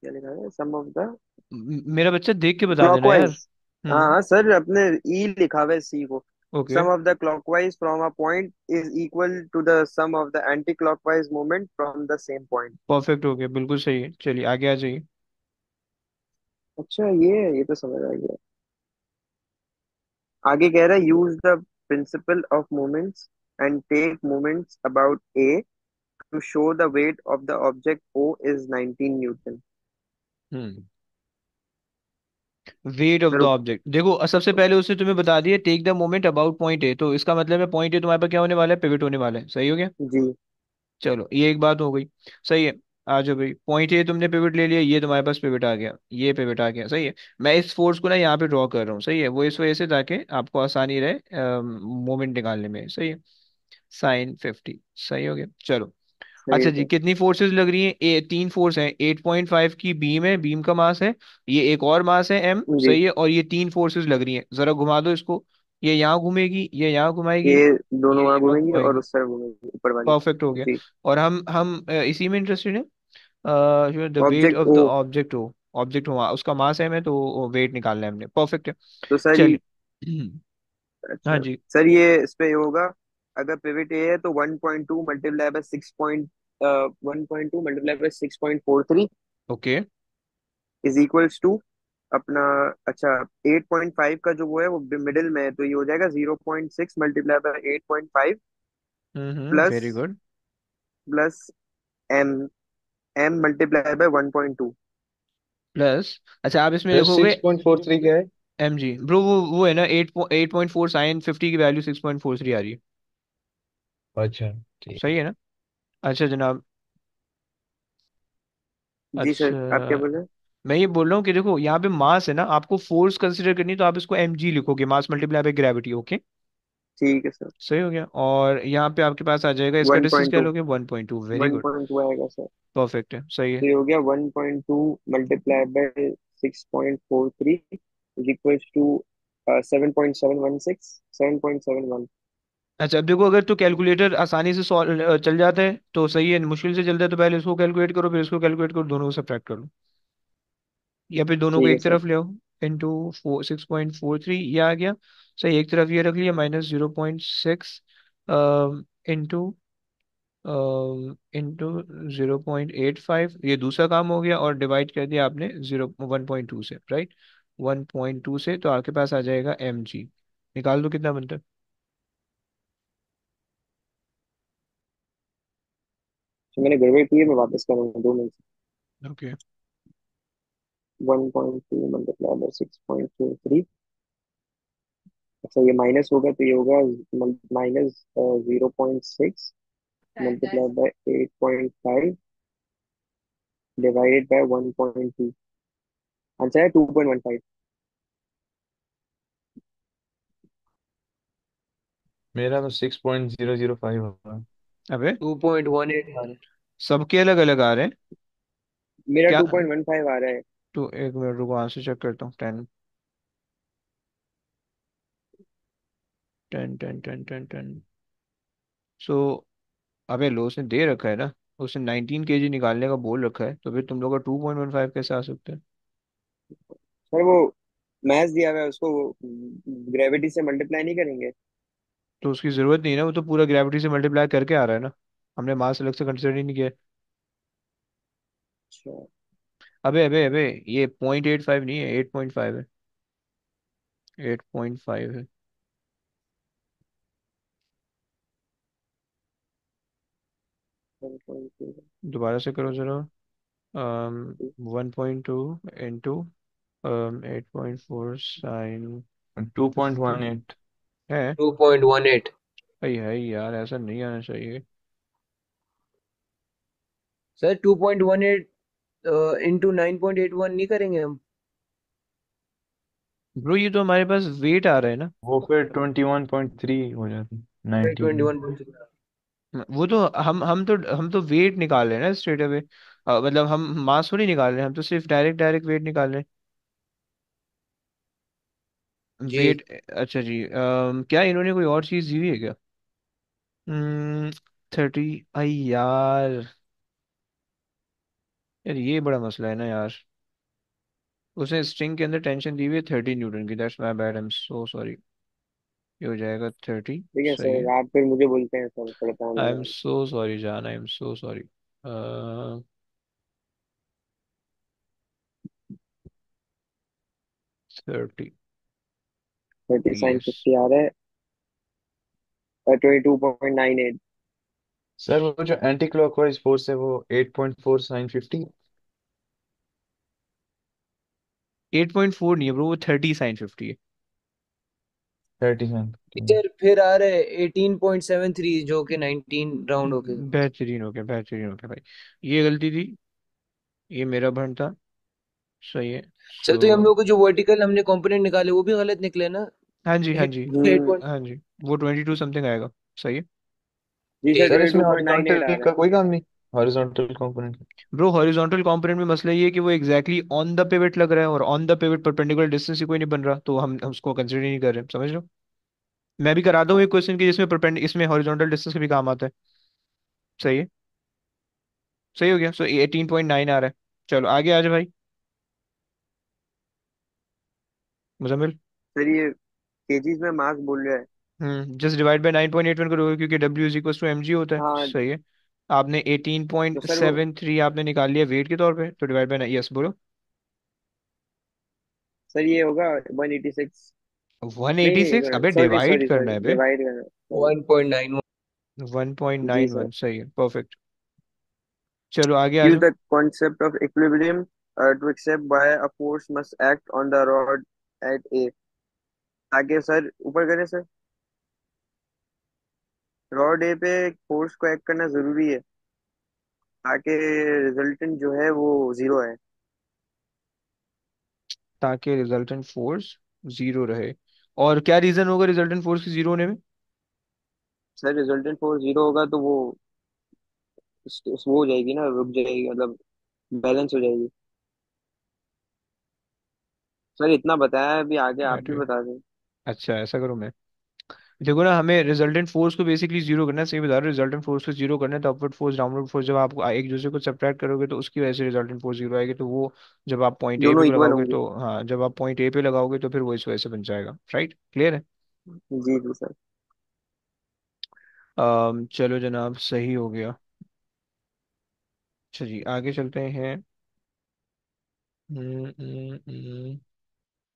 क्या लिखा है, सम ऑफ द मेरा बच्चा देख के बता देना यार। क्लॉकवाइज। हाँ हम्म, हाँ सर, अपने ई लिखा हुआ है सी को। Okay. Sum of the clockwise from a point is equal to the sum of the anti clockwise moment from the same point. Perfect हो गया, बिल्कुल सही है, चलिए आगे आ जाइए। अच्छा, ये तो समझ आ गया। आगे कह रहा है use the principle of moments and take moments about A to show the weight of the object O is 19 newton. Hmm, weight of the फिर ऑब्जेक्ट, देखो सबसे पहले उसने तुम्हें बता दिया take the moment about point A, तो इसका मतलब है पॉइंट ए तुम्हारे पास क्या होने वाला है, पिवट होने वाला है, सही हो गया। जी। चलो ये एक बात हो गई, सही है। आ जाओ भाई, पॉइंट ए तुमने पिवट ले लिया, ये तुम्हारे पास पिवट आ गया, ये पिवट आ गया, सही है। मैं इस फोर्स को ना यहाँ पे ड्रॉ कर रहा हूँ, सही है, वो इस वजह से ताकि आपको आसानी रहे मोमेंट निकालने में, सही है। साइन 50, सही हो गया, चलो। सही अच्छा है जी, सर। कितनी फोर्सेस लग रही हैं? 3 फोर्स हैं। 8.5 की बीम है, बीम का मास है। ये एक और मास है M, जी। सही है। और ये 3 फोर्सेस लग रही हैं, जरा घुमा दो इसको। ये यहाँ घूमेगी, ये यहाँ घुमाएगी, ये दोनों ये वहां यहाँ घूमेंगी और घुमाएगी। उस तरफ घूमेंगी, ऊपर वाली। परफेक्ट हो गया। जी। और हम इसी में इंटरेस्टेड है। The weight object of the O. Object हो, ऑब्जेक्ट हो, उसका मास M है, तो वेट निकालना है हमने। परफेक्ट है। तो सर ये, चलिए। हाँ अच्छा जी। सर, ये इस पे होगा, अगर पिवट ए है तो 1.2 multiply by 6.43 okay. Is equals to अपना, अच्छा 8.5 का जो वो है वो मिडिल में है, तो ये हो जाएगा 0.6 multiply by 8.5 plus very good. Plus M, M multiply by 1.2। Plus, अच्छा आप इसमें सर लिखोगे 6.43 क्या है? MG। ब्रो वो है ना, 8.4 साइन 50 की वैल्यू 6.43 आ रही है। अच्छा, ठीक सही है। है ना? अच्छा जनाब। जी सर, अच्छा, आप क्या बोल रहे हैं? मैं ये बोल रहा हूँ कि देखो यहाँ पे मास है ना, आपको फोर्स कंसिडर करनी है, तो आप इसको MG लिखोगे, मास मल्टीप्लाई बाय ग्रेविटी। ओके। ठीक है सर। सही हो गया। और यहाँ पे आपके पास आ जाएगा, इसका डिस्टेंस क्या 1.2, लोगे? 1.2। Very good. 1.2 आएगा सर। परफेक्ट है, सही है। तो ये हो गया 1.2 multiply by 6.43 is equals to 7.716, 7.71। अच्छा अब देखो, अगर तो कैलकुलेटर आसानी से सॉल्व चल जाता है तो सही है, मुश्किल से चलता है तो पहले इसको कैलकुलेट करो, फिर इसको कैलकुलेट करो, दोनों को सब्ट्रैक्ट कर लो, या फिर दोनों को ठीक है एक सर। तरफ ले आओ। इंटू 6.43 ये आ गया। सही, एक तरफ ये रख लिया, -0.6 इंटू इंटू 0.85, ये दूसरा काम हो गया। और डिवाइड कर दिया आपने 1.2 से, राइट? 1.2 से तो आपके पास आ जाएगा MG। निकाल दो कितना बनता है। तो मैंने गड़बड़ की है, मैं वापस करूंगा 2 मिनट। ओके। 1.2 मल्टीप्लाई बाय 6.43, अच्छा ये माइनस होगा तो ये होगा minus 0.6 multiply by 8.5 divided by 1.2, answer है 2.15। मेरा तो 6.005 होगा। अबे 2.18 आ रहा है। सबके अलग अलग आ रहे हैं मेरा क्या? 2.15 आ रहा है। तो एक मिनट रुको, आंसर चेक करता हूँ। 10 10 10 10 10 10। सो अबे लो, उसने दे रखा है ना, उसने 19 kg निकालने का बोल रखा है, तो फिर तुम लोग का 2.15 कैसे आ सकते हैं? सर वो मैथ्स दिया हुआ है उसको, ग्रेविटी से मल्टीप्लाई नहीं करेंगे? तो उसकी जरूरत नहीं है ना, वो तो पूरा ग्रेविटी से मल्टीप्लाई करके आ रहा है ना। हमने मास अलग से कंसिडर ही नहीं किया है। अच्छा। अबे अबे अबे, ये 0.85 नहीं है, 8.5 है। 8.5 है। 1.2। दोबारा से करो जरा। 1.2 इंटू 8.4 साइन 50 2.18। है। 2.18। भाई है यार, ऐसा नहीं आना चाहिए। सर 2.18 इंटू 9.81 नहीं करेंगे हम? ब्रो ये तो हमारे पास वेट आ रहा है ना। वो फिर 21.3 हो जाती, 19 ट्वेंटी में। वन पॉइंट वो तो हम तो वेट निकाल रहे हैं ना स्ट्रेट अवे। मतलब हम मास थोड़ी निकाल रहे हैं, हम तो सिर्फ डायरेक्ट डायरेक्ट वेट निकाल रहे हैं। जी। वेट। अच्छा जी, क्या इन्होंने कोई और चीज़ दी हुई है क्या? 30। आई यार, यार ये बड़ा मसला है ना यार। उसने स्ट्रिंग के अंदर टेंशन दी हुई है 30 न्यूटन की। That's my bad, I am so sorry. ये हो जाएगा 30। ठीक है सही है। सर, आप फिर मुझे बोलते हैं सर, परेशान आई नहीं एम है। सो सॉरी जान, I am so sorry. 30। 30 sine yes. 50 आ रहा है, 22.98। सर वो जो एंटी क्लॉकवाइज फोर्स है वो 8.4 साइन 50। 8.4 नहीं है ब्रो, वो 30 साइन 50 है। 30 साइन 50। टीचर फिर आ रहे 18.73 जो कि 19 राउंड हो गए। बेहतरीन हो गया, बेहतरीन हो गया भाई। ये गलती थी, ये मेरा भन था। सही है। सर तो ये हम सो लोग को जो वर्टिकल हमने कंपोनेंट निकाले वो भी गलत निकले ना? हाँ जी, हाँ जी। 8 पॉइंट। हाँ जी, वो 22 समथिंग आएगा। सही है। जी सर, ठीक सर है। इसमें 22.98 आ हॉरिजॉन्टल रहा का है। कोई काम नहीं? Horizontal component. Bro horizontal component में मसला ये है कि वो एग्जैक्टली ऑन द पिवट लग रहा है, और on the pivot perpendicular distance ही कोई नहीं बन रहा, तो हम उसको कंसिडर ही नहीं कर रहे, समझ लो। मैं भी कराता हूँ एक क्वेश्चन की जिसमें परपेंड इसमें हॉरिजॉन्टल डिस्टेंस का भी काम आता है। सही है। सही हो गया, सो 18.9 आ रहा है। चलो आगे आ जाओ भाई, मुजम्मिल। सर ये केजीज में मास बोल रहा है। जस्ट डिवाइड बाय 9.81 करोगे, क्योंकि W is equal to M G होता है, हाँ। सही है। आपने एटीन तो पॉइंट सर वो सेवन थ्री आपने निकाल लिया वेट के तौर पे, तो डिवाइड बाय, यस बोलो। सर ये होगा 186। नहीं नहीं, 186? अबे सॉरी डिवाइड सॉरी करना सॉरी, है बे। डिवाइड करना, सॉरी। 1.91। जी सर। 1.91 सही है, परफेक्ट। चलो आगे आ use जाओ। the concept of equilibrium to accept why a force must act on the rod at A। आगे सर, ऊपर करें सर। रॉड ए पे फोर्स को एक्ट करना जरूरी है ताकि रिजल्टेंट जो है वो जीरो है। ताकि रिजल्टेंट फोर्स जीरो रहे। और क्या रीजन होगा रिजल्टेंट फोर्स की जीरो होने में? सर रिजल्टेंट फोर्स जीरो होगा तो वो वो हो जाएगी ना, रुक जाएगी, मतलब बैलेंस हो जाएगी। सर इतना बताया है, अभी आगे आप वेट भी वेट, बता दें। अच्छा ऐसा करूँ मैं। देखो ना, हमें रिजल्टेंट फोर्स को बेसिकली जीरो करना है, सही बता रहे हो, रिजल्टेंट फोर्स को जीरो करना है, तो अपवर्ड फोर्स डाउनवर्ड फोर्स जब आप एक दूसरे को सब्ट्रैक्ट करोगे तो उसकी वजह से रिजल्टेंट फोर्स जीरो आएगी, तो वो जब आप पॉइंट ए दोनों पे इक्वल लगाओगे होंगे। तो, हाँ जब आप पॉइंट ए पे लगाओगे तो फिर वो इस वजह से बन जाएगा, राइट, क्लियर है। जी जी सर। चलो जनाब, सही हो गया। अच्छा जी, आगे चलते हैं। हम्म,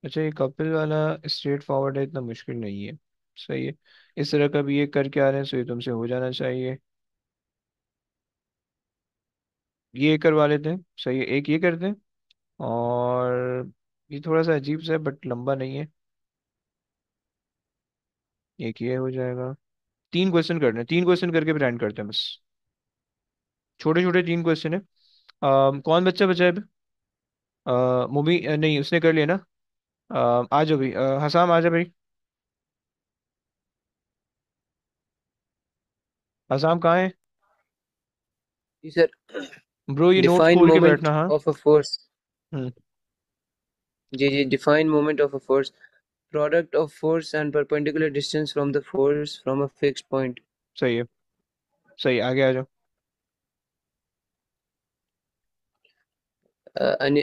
अच्छा ये कपिल वाला स्ट्रेट फॉरवर्ड है, इतना मुश्किल नहीं है। सही है। इस तरह का भी ये करके आ रहे हैं, सो ये तुमसे हो जाना चाहिए। ये करवा लेते हैं, सही है, एक ये करते हैं। और ये थोड़ा सा अजीब सा है बट लंबा नहीं है। एक ये हो जाएगा। तीन क्वेश्चन करने हैं, तीन क्वेश्चन करके फिर एंड करते हैं बस। छोटे छोटे तीन क्वेश्चन है। कौन बच्चा बचा है अभी? मूवी नहीं, उसने कर लिया ना। आ जाओ भाई, हसाम आ जाओ भाई। हसाम कहाँ है? जी सर। ब्रो ये नोट्स डिफाइन खोल के मोमेंट बैठना, हाँ। Of a force. हम्म। जी जी, define moment of a force, product of force and perpendicular distance from the force from a fixed point. सही है। सही, आगे आ जाओ। An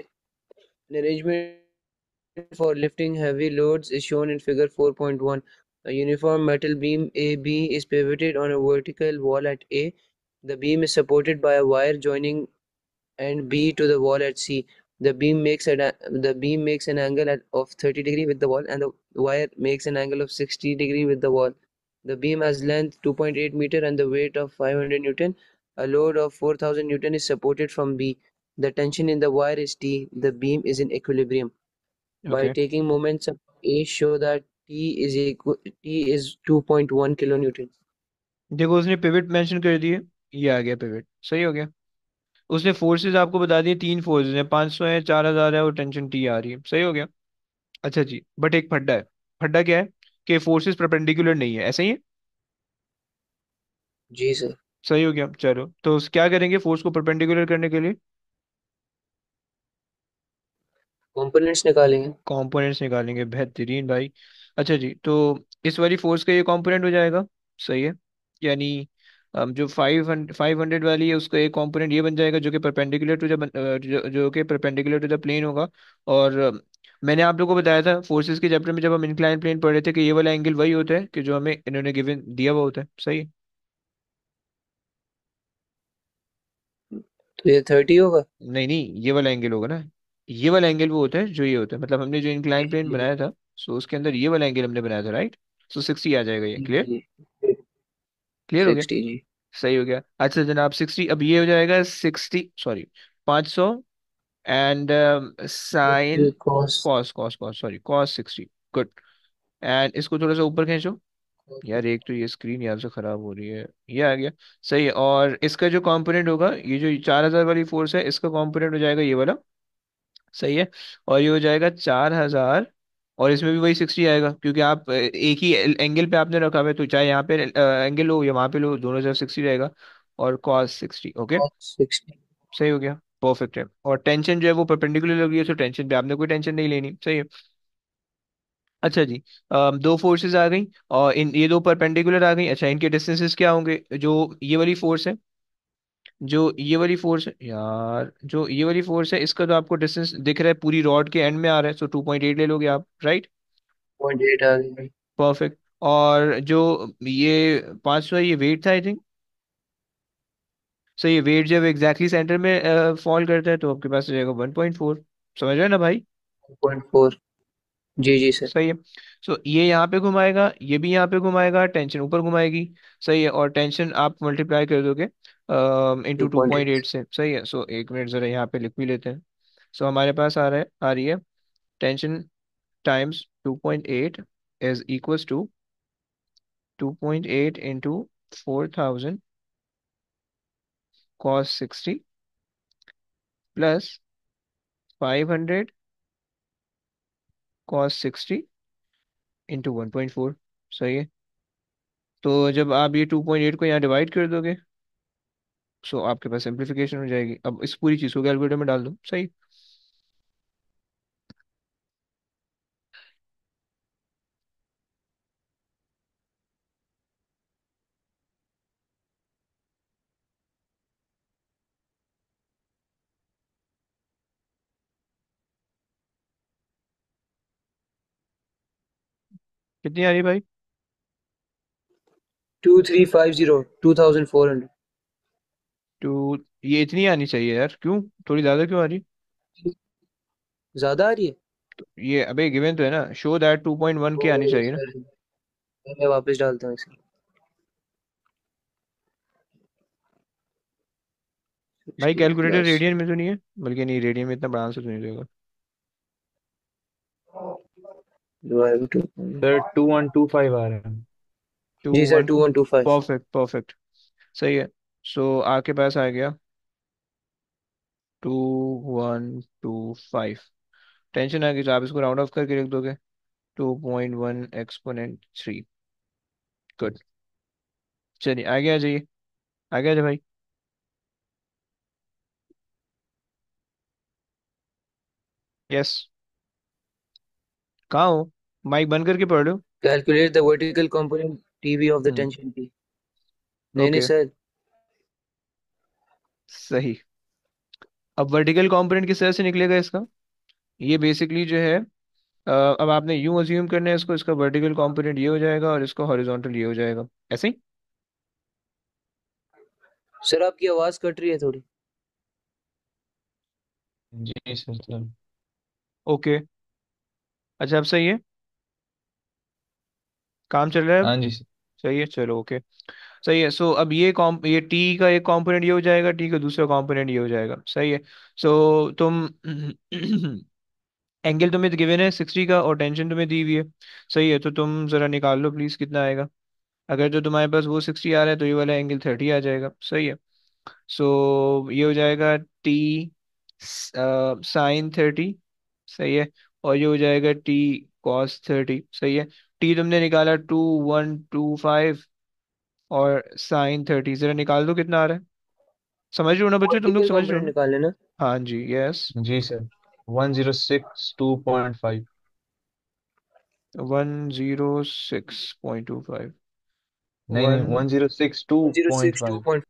arrangement for lifting heavy loads is shown in figure 4.1. A uniform metal beam AB is pivoted on a vertical wall at A. The beam is supported by a wire joining and B to the wall at C. The beam makes an angle of 30 degree with the wall, and the wire makes an angle of 60 degree with the wall. The beam has length 2.8 meter and the weight of 500 Newton. A load of 4000 Newton is supported from B. The tension in the wire is T. The beam is in equilibrium. By okay, taking moments of A, show that T is 2.1 kilonewton. देखो उसने pivot mention कर दिए, ये आ गया pivot, सही हो गया। उसने फोर्सेस आपको बता दिए, तीन फोर्सेस हैं, 500 है, 4000 है, और टेंशन टी आ रही है, सही हो गया। अच्छा जी, बट एक फड्डा है। फड्डा क्या है? कि फोर्सेस परपेंडिकुलर नहीं है, ऐसा ही है। जी सर। सही हो गया, चलो तो क्या करेंगे फोर्स को परपेंडिकुलर करने के लिए? कंपोनेंट्स निकालेंगे। कंपोनेंट्स निकालेंगे, बेहतरीन भाई। अच्छा जी, तो इस वाली फोर्स का ये कंपोनेंट हो जाएगा, सही है। यानी जो 500 वाली है उसका एक कंपोनेंट ये बन जाएगा, जो कि परपेंडिकुलर टू द जो कि परपेंडिकुलर टू द प्लेन होगा। और मैंने आप लोगों को बताया था फोर्सेस के चैप्टर में जब हम इंक्लाइन प्लेन पढ़ रहे थे, कि ये वाला एंगल वही होता है कि जो हमें इन्होंने गिवन दिया हुआ होता है, सही है। तो ये 30 होगा। नहीं नहीं, ये वाला एंगल होगा ना। ये वाला एंगल वो होता है जो ये होता है, मतलब हमने जो जी इंक्लाइन प्लेन जी बनाया था, सो उसके अंदर ये वाला एंगल हमने बनाया था, राइट। सो 60 आ जाएगा, ये जी क्लियर। जी। क्लियर हो गया। 60 जी। सही हो गया। अच्छा जनाब 60, अब ये हो जाएगा 60, sorry 500, and sine cos. Cos cos cos sorry cos 60। Good. And इसको थोड़ा सा ऊपर खींचो। यार एक तो ये स्क्रीन यहाँ से खराब हो रही है, ये आ गया। सही है, और इसका जो कंपोनेंट होगा, ये जो 4000 वाली फोर्स है, इसका कंपोनेंट हो जाएगा ये वाला, सही है। और ये हो जाएगा 4000, और इसमें भी वही 60 आएगा, क्योंकि आप एक ही एंगल पे आपने रखा हुआ है, तो चाहे यहाँ पे एंगल लो या वहाँ पे लो, दोनों जगह 60 रहेगा। और cos 60। Okay, cos 60. सही हो गया, परफेक्ट है। और टेंशन जो है वो परपेंडिकुलर लग रही है, तो टेंशन पे आपने कोई टेंशन नहीं लेनी, सही है। अच्छा जी, दो फोर्सेस आ गई, और इन ये दो परपेंडिकुलर आ गई। अच्छा, इनके डिस्टेंसेस क्या होंगे? जो ये वाली फोर्स है, जो ये वाली फोर्स है यार, जो ये वाली फोर्स है, इसका तो आपको डिस्टेंस दिख रहा है, पूरी रॉड के एंड में आ रहा है, सो 2.8 ले लोगे आप, राइट? 0.8 आ गई। परफेक्ट। और जो ये 500 है, ये वेट था आई थिंक। सो ये वेट जब एग्जैक्टली सेंटर में फॉल करता है, तो आपके पास हो जाएगा 1.4। समझ रहे हैं ना भाई? 0.4। जी जी सर। सही है। सो ये यहाँ पे घुमाएगा, ये भी यहाँ पे घुमाएगा, टेंशन ऊपर घुमाएगी। सही है, और टेंशन आप मल्टीप्लाई कर दोगे इंटू टू पॉइंट 2.8। एट से। सही है, सो एक मिनट जरा यहाँ पे लिख भी लेते हैं। सो हमारे पास आ रही है, tension times 2.8 is equals to 2.8 into 4000 cos 60 plus 500 cos 60 into 1.4। सही है। तो जब आप ये 2.8 को यहाँ डिवाइड कर दोगे, सो आपके पास सिंप्लीफिकेशन हो जाएगी। अब इस पूरी चीज़ को कैलकुलेटर में डाल दो, सही। कितनी आ रही है भाई? 2350, 2400। तो ये इतनी आनी चाहिए यार, क्यों? थोड़ी ज़्यादा क्यों आ रही? ज्यादा आ रही है। तो ये अबे गिवन तो है ना, शो दैट 2.1 की आनी ओ चाहिए ना। सर, मैं वापस डालता हूँ इसे। भाई 60 कैलकुलेटर प्लस रेडियन में तो नहीं है? बल्कि नहीं, रेडियन में इतना बड़ा आंसर तो नहीं देगा। Divide two. सर 2125 आ रहा है। टू जी सर, वन 2125। परफेक्ट परफेक्ट, सही है। सो आपके पास आ गया 2125। टेंशन आ गई, तो आप इसको राउंड ऑफ करके लिख दोगे, 2.1 एक्सपोनेंट 3। गुड। चलिए आगे आ जाइए, आगे आ जाए भाई। यस। कहाँ हो? माइक बंद करके पढ़ लो। Calculate the vertical component TV of the hmm. Tension P. नहीं नहीं ओके, सर। सही। अब वर्टिकल कंपोनेंट किस तरह से निकलेगा इसका? ये बेसिकली जो है, अब आपने यूं अज्यूम करना है इसको, इसका वर्टिकल कंपोनेंट ये हो जाएगा और इसका हॉरिजॉन्टल ये हो जाएगा, ऐसे ही। सर आपकी आवाज कट रही है थोड़ी। जी सर सर। ओके। अच्छा, अब सही है, काम चल रहा है अब। हाँ जी सर। सही है, चलो ओके। सही है। सो अब ये टी का एक कंपोनेंट ये हो जाएगा, टी का दूसरा कंपोनेंट ये हो जाएगा, सही है। सो तुम एंगल तुम्हें गिवन है 60 का, और टेंशन तुम्हें दी हुई है। सही है, तो तुम जरा निकाल लो प्लीज, कितना आएगा? अगर तो तुम्हारे पास वो 60 आ रहा है, तो ये वाला एंगल 30 आ जाएगा, सही है। सो ये हो जाएगा टी sin 30, सही है। और ये हो जाएगा टी cos 30, सही है। टी तुमने निकाला 2125, और sin 30 जरा निकाल दो कितना आ रहा है। समझ रहे हो ना बच्चों, तुम लोग वर्टिकल समझ रहे हो कंपोनेंट ना? निकाल लेना। हाँ जी, यस। जी सर 1062.5। 106.25। नहीं नहीं वन 1062.5। 106.2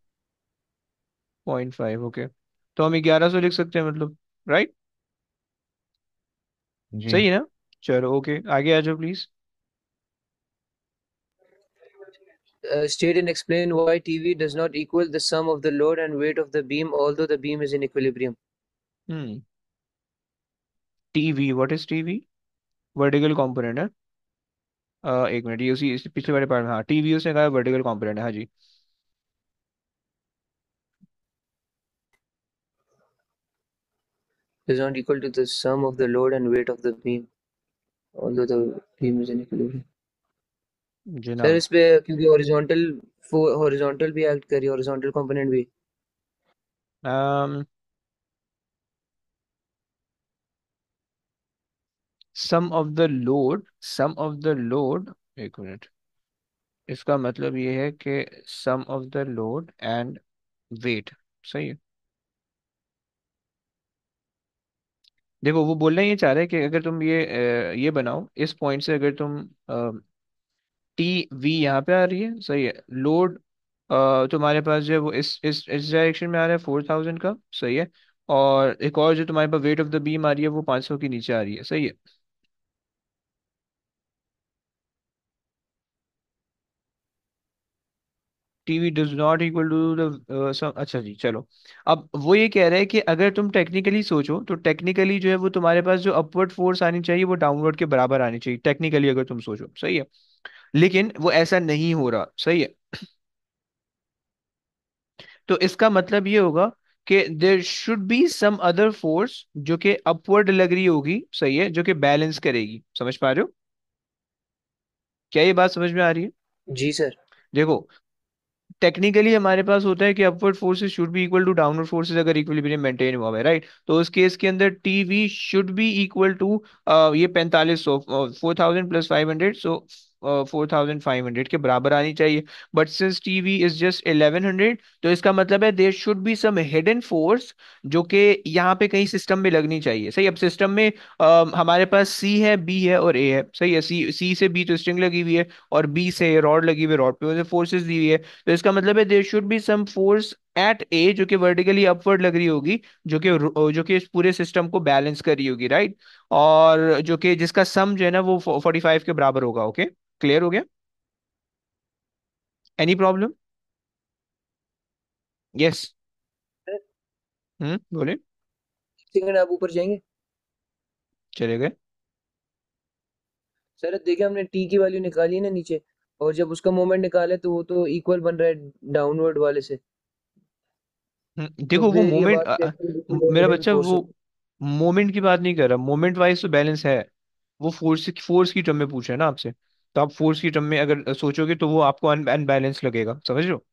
point five okay. तो हम 1100 लिख सकते हैं मतलब, राइट? जी सही है ना? चलो ओके, आगे आ जाओ please. state and explain why TV does not equal the sum of the load and weight of the beam although the beam is in equilibrium. Hmm. TV, what is TV? Vertical component है। एक minute, ये उसी पिछले वाले part में, हाँ TV उसने कहा वर्टिकल कंपोनेंट है, हाँ जी। Is not equal to the sum of the load and weight of the beam although the beam is in equilibrium. Sir जनाब, इस पे क्योंकि हॉरिजॉन्टल भी एक्ट करी, हॉरिजॉन्टल कंपोनेंट भी। सम ऑफ द लोड, एक मिनट, इसका मतलब ये है कि sum of the load and weight. सही है। देखो वो बोलना ये चाह रहा है कि अगर तुम ये बनाओ इस पॉइंट से, अगर तुम टी वी यहाँ पे आ रही है, सही है। लोड तुम्हारे पास जो है वो इस डायरेक्शन में आ रहा है 4000 का, सही है। और एक और जो तुम्हारे पास वेट ऑफ द बीम आ रही है वो 500 के नीचे आ रही है, सही है। TV does not equal to the sum, अच्छा जी चलो। अब वो ये कह रहा है कि अगर तुम टेक्निकली सोचो तो टेक्निकली जो है वो तुम्हारे पास जो अपवर्ड फोर्स आनी चाहिए वो डाउनवर्ड के बराबर आनी चाहिए, टेक्निकली अगर तुम सोचो, सही है। लेकिन वो ऐसा नहीं हो रहा, सही है। तो इसका मतलब ये होगा कि there should be some other force जो कि अपवर्ड लग रही होगी, सही है, जो कि बैलेंस करेगी। समझ पा रहे हो? क्या ये बात समझ में आ रही है? जी सर। देखो, टेक्निकली हमारे पास होता है कि upward forces should be equal to downward forces अगर इक्विलिब्रियम मेंटेन हुआ है, राइट। तो उस केस के अंदर TV should be equal to ये 4500, 4000 प्लस 500, सो 4500 के बराबर आनी चाहिए। But since TV is just 1100, तो इसका मतलब है there should be some hidden force जो कि यहाँ पे कहीं सिस्टम में लगनी चाहिए, सही। अब सिस्टम में हमारे पास सी है, बी है और ए है, सही है। सी से बी तो स्ट्रिंग लगी हुई है, और बी से रॉड लगी हुई है, रॉड पे फोर्सेस दी हुई है। तो इसका मतलब है there should be some force at A जो कि वर्टिकली अपवर्ड लग रही होगी, जो कि इस पूरे सिस्टम को बैलेंस कर रही होगी, राइट। और जो कि जिसका सम जो है ना वो 45 के बराबर होगा। ओके, क्लियर हो गया? Any problem? यस। सर, बोले। एक सेकंड आप ऊपर जाएंगे। चले गए। सर देखिए हमने टी की वैल्यू निकाली है ना नीचे, और जब उसका मोमेंट निकाले तो वो तो इक्वल बन रहा है डाउनवर्ड वाले से। तो देखो वो फिर ये मोमेंट, बात कैसे है कि वो मेरा हिडन बच्चा फोर्स वो हो। मोमेंट की बात नहीं कर रहा, मोमेंट वाइज तो बैलेंस है। वो फोर्स की टर्म में पूछ रहे हैं ना आपसे। तो आप फोर्स की टर्म में अगर सोचोगे तो वो आपको अनबैलेंस लगेगा, समझ रहे हो?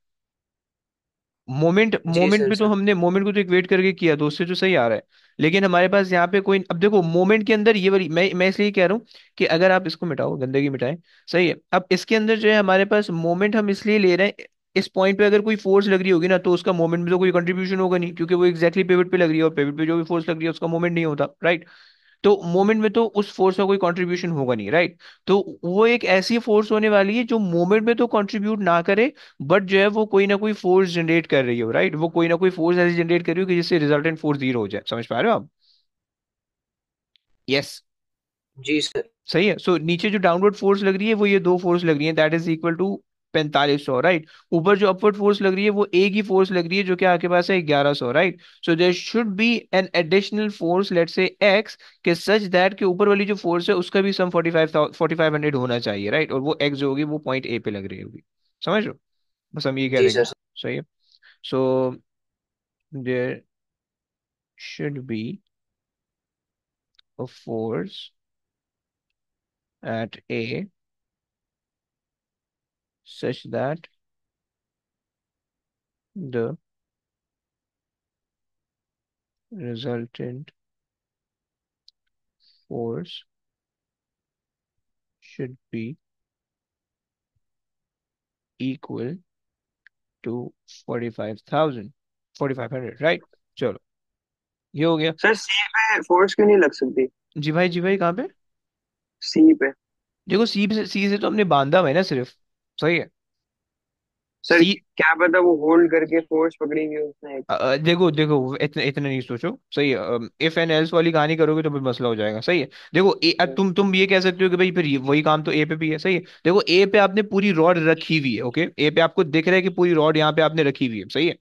जी मोमेंट सर पे तो सर। हमने मोमेंट को तो इक्वेट करके किया, तो उससे जो सही आ रहा है। लेकिन हमारे पास यहाँ पे कोई, अब देखो मोमेंट के अंदर ये वाली, मैं इसलिए कह रहा हूँ कि अगर आप इसको मिटाओ, गंदगी मिटाएं, सही है। अब इसके अंदर जो है हमारे पास मोमेंट हम इसलिए ले रहे हैं, इस पॉइंट पे अगर कोई फोर्स लग रही होगी ना तो उसका मोमेंट में तो कोई कंट्रीब्यूशन होगा नहीं, क्योंकि वो एग्जैक्टली पिवट पे लग रही है, और पिवट पे जो भी फोर्स लग रही है उसका मोमेंट नहीं होता, राइट। तो मोमेंट में तो उस फोर्स का कोई कंट्रीब्यूशन होगा नहीं, राइट। तो वो एक ऐसी फोर्स होने वाली है जो मोमेंट में तो कंट्रीब्यूट ना करे, बट जो है वो कोई ना कोई फोर्स जनरेट कर रही हो, राइट। वो कोई ना कोई फोर्स ऐसी जनरेट कर रही हो कि जिससे रिजल्टेंट फोर्स जीरो हो जाए। समझ पा रहे हो आप? यस। जी सर। सही है। सो नीचे जो डाउनवर्ड फोर्स लग रही है वो ये दो फोर्स लग रही है, that is equal to 4500, right. ऊपर जो अपवर्ड फोर्स लग रही है वो एक ही फोर्स लग रही है जो कि आपके पास है 1100, right. So there should be an additional force, let's say X, के सच दैट के ऊपर वाली जो फोर्स है उसका भी सम 4500 होना चाहिए, राइट। और वो एक्स जो होगी वो पॉइंट ए पे लग रही होगी। समझ रहे हो? बस हम ये कह जी देंगे। सर। सही है। So there should be a force at A such that the resultant force should be equal to 45,000, 4500, right. चलो, ये हो गया। सर सी पे फोर्स क्यों नहीं लग सकती? जी भाई, जी भाई, कहाँ पे? सी पे। देखो सी से तो हमने बांधा हुआ है ना सिर्फ, सही है। सर सी, क्या पता वो होल्ड करके फोर्स पकड़ी हुई हो उसने एक। देखो देखो इतने इतने नहीं सोचो, सही है। इफ एंड एल्स वाली कहानी करोगे तो फिर मसला हो जाएगा, सही है। देखो तुम ये कह सकते हो कि भाई फिर वही काम तो ए पे भी है, सही है। देखो ए पे आपने पूरी रॉड रखी हुई है, ओके। ए पे आपको दिख रहा है कि पूरी रॉड यहाँ पे आपने रखी हुई है, सही है।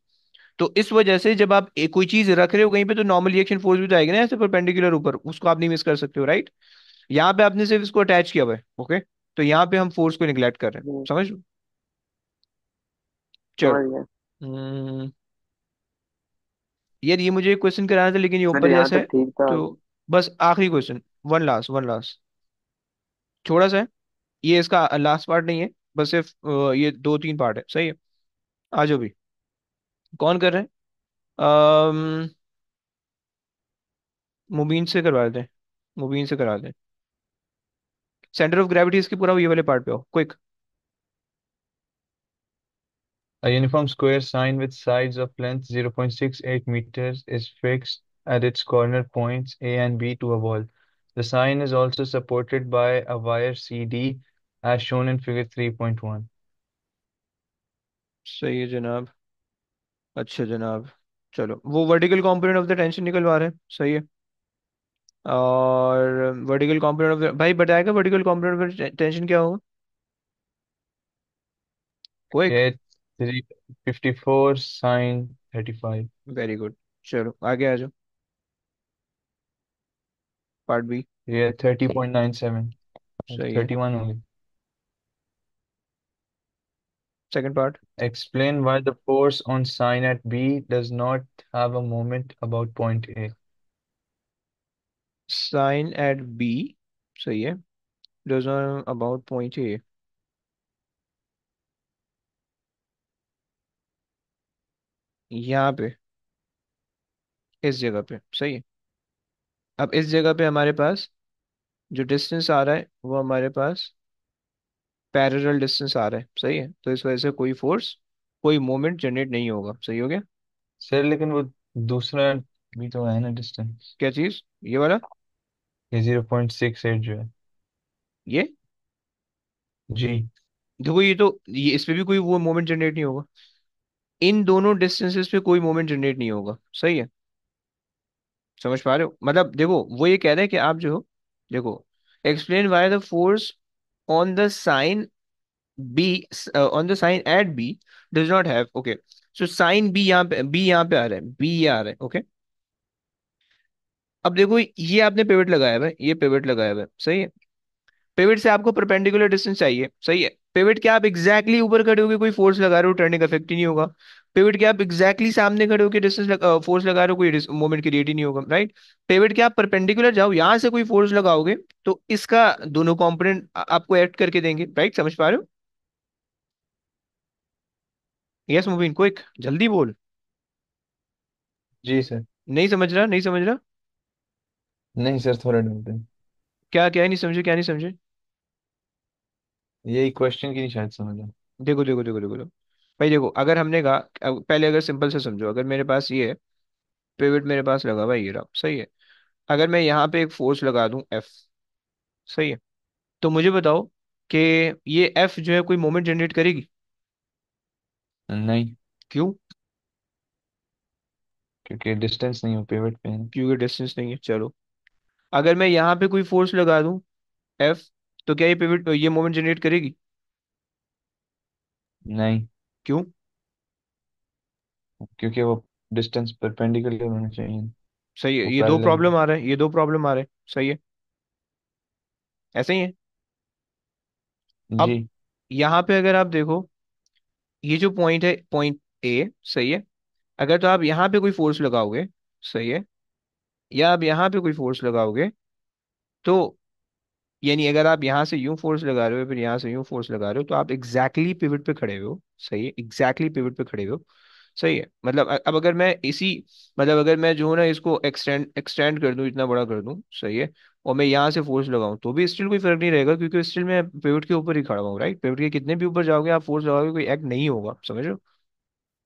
तो इस वजह से जब आप कोई चीज रख रहे हो कहीं पे तो नॉर्मल रिएक्शन फोर्स भी तो आएगी ना ऐसे परपेंडिकुलर ऊपर, उसको आप नहीं मिस कर सकते हो, राइट। यहाँ पे आपने सिर्फ इसको अटैच किया हुआ है, ओके। तो यहाँ पे हम फोर्स को निगलेक्ट कर रहे हैं, हम्म, समझ लो। चलो। समझ गया। हम्म, यार ये मुझे एक क्वेश्चन कराना था लेकिन ये सर ऊपर यहाँ जैसा तक है। ठीक था। तो बस आखिरी क्वेश्चन, वन लास्ट, थोड़ा सा है। ये इसका लास्ट पार्ट नहीं है, बस सिर्फ ये दो तीन पार्ट है, सही है। आ जाओ भी। कौन कर रहे हैं? मुबीन से करवा देते हैं, मुबीन से करा दें। सेंटर ऑफ ग्रेविटी इसकी पूरा ये वाले पार्ट पे हो, quick. A uniform square sign with sides of length 0.68 meters is fixed at its corner points A and B to a wall. The sign is also supported by a wire CD as shown in figure 3.1. सही है जनाब। अच्छा जनाब, चलो वो vertical component of the tension निकलवा रहे हैं, सही है। और वर्टिकल कंपोनेंट ऑफ द, भाई बताएगा vertical component of the tension क्या होगा? क्विक। ये 354 sin 35। Very good. चलो आगे आ जाओ, पार्ट बी। ये 30.97, सही है। 31 only. Second part. Explain why the force on sign at B does not have a moment about point A. Sign at B, सही है, does not about point A. यहाँ पे, इस जगह पे, सही है। अब इस जगह पे हमारे पास जो डिस्टेंस आ रहा है वो हमारे पास पैरेलल डिस्टेंस आ रहा है, सही है। तो इस वजह से कोई फोर्स, कोई मोमेंट जनरेट नहीं होगा, सही हो गया। सर लेकिन वो दूसरा भी तो है ना डिस्टेंस, क्या चीज, ये वाला? ये 0.68 जो है। ये जी। देखो, ये इस पे भी कोई वो मोमेंट जनरेट नहीं होगा। इन दोनों डिस्टेंसेस पे कोई मोमेंट जनरेट नहीं होगा, सही है। समझ पा रहे हो? मतलब देखो, वो ये कह रहे हैं कि आप जो, देखो, explain why the force on the sign B, on the sign at B does not have, okay. So sign B यहाँ पे, बी यहाँ पे आ रहा है, बी ये आ रहा है, ओके। अब देखो, ये आपने पिवट लगाया हुआ है, ये पिवट लगाया हुआ है, सही है। पिवट से आपको परपेंडिकुलर डिस्टेंस चाहिए, सही है। पिवट क्या आप एग्जैक्टली ऊपर खड़े होकर कोई फोर्स लगा रहे हो, टर्निंग इफेक्ट ही नहीं होगा। पिवट क्या आप एग्जैक्टली सामने खड़े होकर डिस्टेंस फोर्स लगा रहे हो, कोई मोमेंट क्रिएट ही नहीं होगा, राइट। पिवट क्या आप परपेंडिकुलर जाओ, यहां से कोई फोर्स लगाओगे तो इसका दोनों कंपोनेंट आपको एक्ट करके देंगे, राइट। समझ पा रहे हो? यस मुबीन, क्विक, जल्दी बोल। जी सर। नहीं समझ रहा, नहीं समझ रहा? नहीं सर, थोड़ा डाउट है। क्या क्या नहीं समझे, क्या नहीं समझे? यही क्वेश्चन की नहीं शायद समझ आ। देखो देखो देखो देखो देखो, भाई देखो, अगर हमने कहा, पहले अगर सिंपल से समझो, अगर मेरे पास ये है, पिवट मेरे पास लगा हुआ है, ये रहा, सही है। अगर मैं यहाँ पे एक फोर्स लगा दूं एफ, सही है, तो मुझे बताओ कि ये एफ जो है कोई मोमेंट जनरेट करेगी? नहीं, क्यों? क्योंकि डिस्टेंस नहीं हो पिवट पे है ना। क्योंकि डिस्टेंस नहीं है, चलो। अगर मैं यहाँ पे कोई फोर्स लगा दूं एफ, तो क्या ये पिवट, ये मोमेंट जनरेट करेगी? नहीं, क्यों? क्योंकि वो डिस्टेंस परपेंडिकुलर होना चाहिए। सही है, वो ये दो पैरेलल। प्रॉब्लम आ रहा है, ये दो प्रॉब्लम आ रहे हैं, सही है। ऐसे ही है। अब जी। यहाँ पे अगर आप देखो, ये जो पॉइंट है, पॉइंट ए, सही है। अगर तो आप यहाँ पे कोई फोर्स लगाओगे, सही है, या आप यहाँ पे कोई फोर्स लगाओगे, तो यानी अगर आप यहाँ से यूं फोर्स लगा रहे हो, फिर यहाँ से यूं फोर्स लगा रहे हो, तो आप एग्जैक्टली पिवट पे खड़े हो, सही है, एग्जैक्टली पिवट पे खड़े हो, सही है। मतलब अब अगर मैं इसी, मतलब अगर मैं जो है ना इसको एक्सटेंड एक्सटेंड कर दूं, इतना बड़ा कर दूं, सही है, और मैं यहाँ से फोर्स लगाऊं, तो भी स्टिल कोई फर्क नहीं रहेगा, क्योंकि स्टिल मैं पिवट के ऊपर ही खड़ा हूँ, राइट। पिवट के कितने भी ऊपर जाओगे आप, फोर्स लगाओगे, कोई एक्ट नहीं होगा, समझ रहे हो?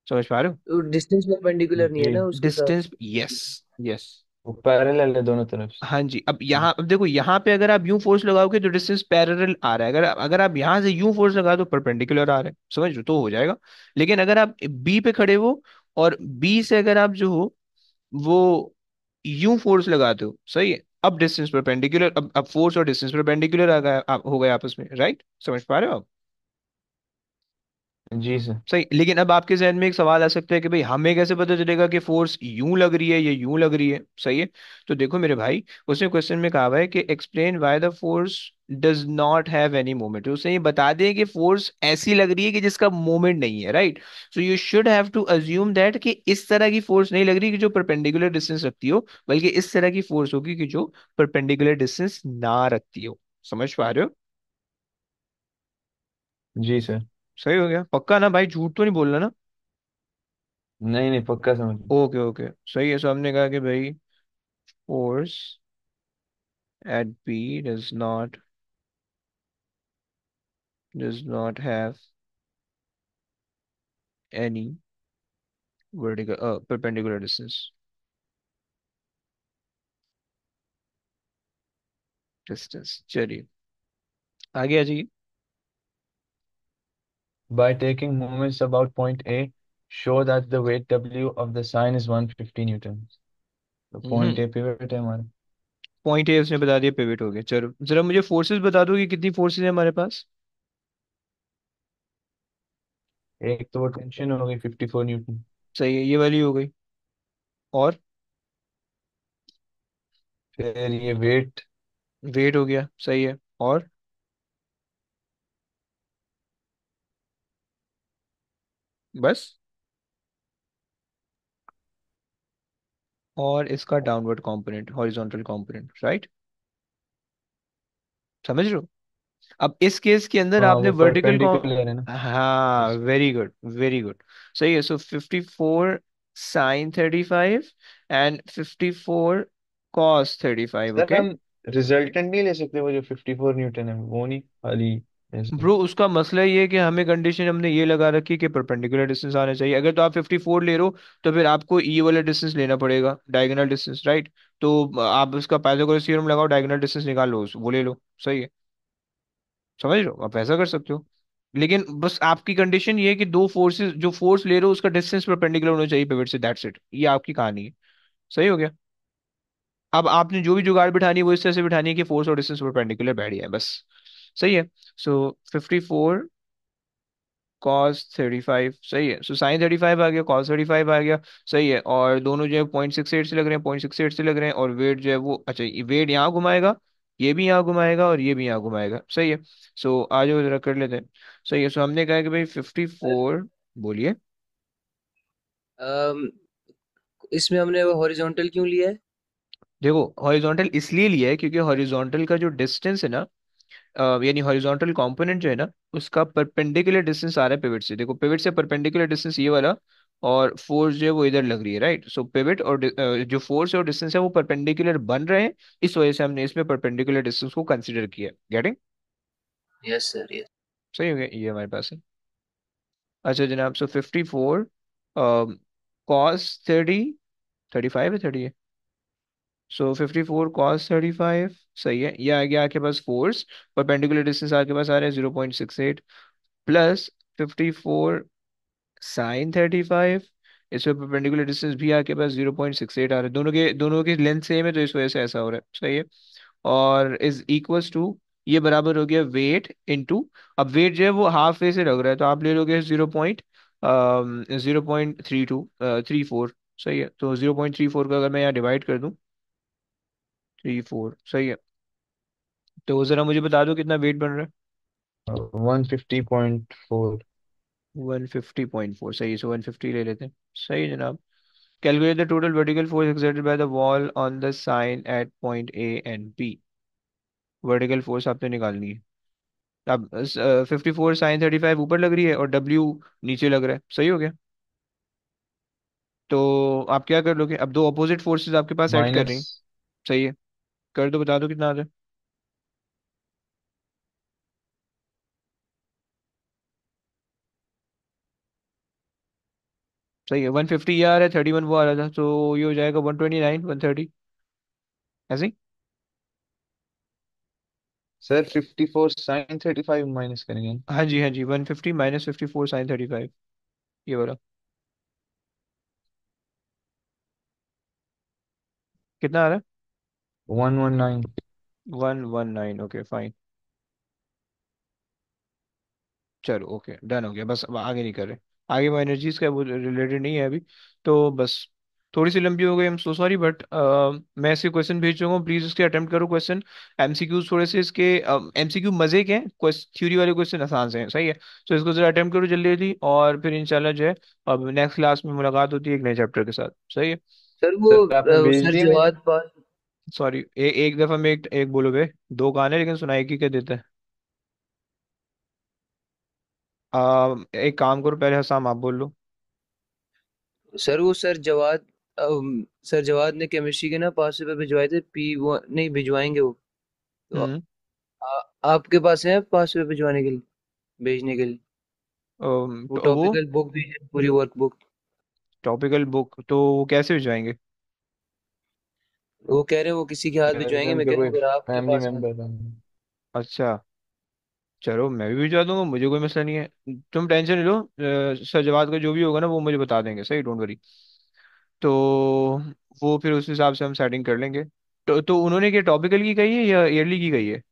समझ पा रहे हो? तो डिस्टेंस परपेंडिकुलर नहीं है जी। ना उसके साथ। Distance, yes, yes. वो पैरेलल है दोनों तरफ से। हाँ जी। अब देखो, यहाँ पे अगर आप यूं फोर्स लगाओगे तो डिस्टेंस पैरेलल आ रहा है, अगर आप यहाँ से यूं फोर्स लगा तो परपेंडिकुलर आ रहा है, समझ रहे हो? तो हो जाएगा। लेकिन अगर आप बी पे खड़े हो, और बी से अगर आप जो हो वो यूं फोर्स लगाते हो, सही है, अब डिस्टेंस परपेंडिकुलर, अब फोर्स और डिस्टेंस परपेंडिकुलर आ गया, हो गए आपस में, राइट। समझ पा रहे हो आप? जी सर। सही। लेकिन अब आपके जहन में एक सवाल आ सकता है कि भाई हमें कैसे पता चलेगा कि फोर्स यूं लग रही है या यूं लग रही है, सही है। तो देखो मेरे भाई, उसने क्वेश्चन में कहा हुआ है कि explain why the force does not have any moment. उसने ये बता दें कि फोर्स ऐसी लग रही है कि जिसका मोमेंट नहीं है, right. So you should have to assume that कि इस तरह की फोर्स नहीं लग रही कि जो परपेंडिकुलर डिस्टेंस रखती हो, बल्कि इस तरह की फोर्स होगी कि जो परपेंडिकुलर डिस्टेंस ना रखती हो। समझ पा रहे हो? जी सर। सही हो गया, पक्का ना भाई, झूठ तो नहीं बोलना ना? नहीं नहीं, पक्का समझ गया। ओके ओके, सही है। सो हमने कहा कि भाई force at B does not have any vertical perpendicular distance. चलिए आगे आ जाइए. By taking moments about point A, show that the weight W of the sign is 150 newtons. तो point A pivot है हमारा. पॉइंट ए उसने बता दिया, पिवट हो गया. चलो जरा मुझे फोर्सेस बता दो कि कितनी फोर्सेस है हमारे पास. एक तो वो टेंशन हो गई 54 न्यूटन. सही है, ये वाली हो गई. और फिर ये वेट. वेट हो गया. सही है. और बस. और इसका downward component, horizontal component, right. समझ रहे हो. अब इस केस के अंदर हाँ आपने वो वर्टिकल को. परपेंडिकुलर है ना. हाँ, बस. Very good, very good. सही है. सो 54 sin 35 and 54 cos 35. Sir okay. हम रिजल्टेंट नहीं ले सकते, वो जो 54 न्यूटन है वो नहीं खाली ऐसे. ब्रो उसका मसला ये है कि हमें कंडीशन हमने ये लगा रखी है कि परपेंडिकुलर डिस्टेंस आना चाहिए. अगर तो आप 54 ले रहे हो तो फिर आपको ये वाला डिस्टेंस लेना पड़ेगा, डायगोनल डिस्टेंस, राइट. तो आप उसका पाइथागोरस थ्योरम लगाओ, डायगोनल डिस्टेंस निकाल लो, वो ले लो. सही है. समझ रहे हो, आप ऐसा कर सकते हो. लेकिन बस आपकी कंडीशन ये है कि दो फोर्सेस, जो फोर्स ले रहे हो उसका डिस्टेंस परपेंडिकुलर होना चाहिए पिवट से. दैट्स इट, ये आपकी कहानी है. सही हो गया. अब आपने जो भी जुगाड़ बिठानी है वो इस तरह से बिठानी है कि फोर्स और डिस्टेंस परपेंडिकुलर बैठ जाए बस. सही है. सो 54 cos 35. सही है. सो साइन 35 आ गया, cos 35 आ गया. सही है. और दोनों जो है 0.68 से लग रहे हैं, 0.68 से लग रहे हैं. और वेट जो है वो, अच्छा ये वेट यहाँ घुमाएगा, ये भी यहाँ घुमाएगा और ये भी यहाँ घुमाएगा. सही है. सो आज वो जरा कर लेते हैं. सही है. सो हमने कहा कि भाई 54. बोलिए. अम, इसमें हमने वो हॉरिजॉन्टल क्यों लिया है? देखो हॉरिजॉन्टल इसलिए लिया है क्योंकि हॉरिजॉन्टल का जो डिस्टेंस है ना, यानी हॉरिजॉन्टल कंपोनेंट जो है ना, उसका परपेंडिकुलर डिस्टेंस आ रहा है पिवट से. देखो पिवट से परपेंडिकुलर डिस्टेंस ये वाला, और फोर्स जो है वो इधर लग रही है, राइट. सो पिवट और जो फोर्स है और डिस्टेंस है वो परपेंडिकुलर बन रहे हैं. इस वजह से हमने इसमें परपेंडिकुलर डिस्टेंस को कंसिडर किया. गेटिंग. Yes sir, yes. सही हो गया, ये हमारे पास है. अच्छा जनाब. सो 54 cos 30, 35 है, 30 है. सो 54 cos 35. सही है. ये आ गया आपके पास फोर्स. परपेंडिकुलर डिस्टेंस आपके पास आ रहा है 0.68, प्लस 54 sin 35. इसमें परपेंडिकुलर डिस्टेंस भी आपके पास 0.68 आ रहा है. दोनों की लेंथ सेम है तो इस वजह से ऐसा हो रहा है. सही है. और इज इक्वल्स टू, ये बराबर हो गया वेट इनटू. अब वेट जो है वो हाफ वे से लग रहा है तो आप ले लोगे 0.3234. सही है. तो 0.34 का अगर मैं यहाँ डिवाइड कर दूं, 34. सही है. तो जरा मुझे बता दो कितना वेट बन रहा है. 150.4. 150.4. सही है. सो 150 ले लेते हैं. सही है जनाब. Calculate the total vertical force exerted by the wall on the sign at point A and B. Vertical force आपने निकालनी है. अब 54 sin 35 ऊपर लग रही है और W नीचे लग रहा है. सही हो गया. तो आप क्या कर लोगे, अब दो अपोजिट फोर्सेस आपके पास ऐड कर रही माइनस. हैं. सही है. कर दो, बता दो कितना आ रहा है. सही है. 150 ये आ रहा है, 31 वो आ रहा था, तो ये हो जाएगा 129, 130. ऐसे ही. सर 54 sin 35 माइनस करेंगे. हाँ जी, हाँ जी. 150 माइनस 54 sin 35, ये वाला. कितना आ रहा है. 119. 119. Okay fine. चलो ओके, डन हो गया. बस अब आगे नहीं कर रहे. आगे वो एनर्जीज का वो रिलेटेड नहीं है अभी. तो बस थोड़ी सी लंबी हो गई, हम सो सॉरी. बट मैं ऐसे क्वेश्चन भेज चुका हूँ, प्लीज उसके अटेम्प्ट करो क्वेश्चन. एमसीक्यूज थोड़े से इसके, एमसीक्यू मजे के हैं, थ्योरी वाले क्वेश्चन आसान से हैं. सही है. तो इसको जरा अटेम्प्ट करो जल्दी जल्दी, और फिर इंशाल्लाह जो है अब नेक्स्ट क्लास में मुलाकात होती है एक नए चैप्टर के साथ. सही है. सर वो सर आपने भेज सर दिए मेरे. जवाद पास. सॉरी, एक दफा में एक बोलो बे. दो कान है लेकिन सुनाई की क्या देता है. एक काम करो, पहले हसाम आप बोल लो. सर वो सर जवाद ने केमिस्ट्री के ना पास पे भिजवाए थे, पी वो नहीं भिजवाएंगे वो. तो हम्म. आपके पास है पास पे भिजवाने के लिए, भेजने के लिए? वो तो वो टॉपिकल बुक भी है, पूरी वर्कबुक। टॉपिकल बुक तो वो कैसे भिजवाएंगे? वो कह रहे हैं वो किसी के हाथ कह रहे थे भिजवाएंगे, मैं उनके कह रहा कोई हूँ अगर आपके फैमिली पास है। मेंबर है। अच्छा, चलो मैं भी भिजवा दूंगा, मुझे कोई मसला नहीं है। तुम टेंशन नहीं लो, सर जवाब का जो भी होगा ना वो मुझे बता देंगे, सही, डोंट वरी। तो वो फिर उस हिसाब से हम सेटिंग कर लेंगे। तो उन्होंने क्या टॉपिकल की कही है या ईयरली की कही है?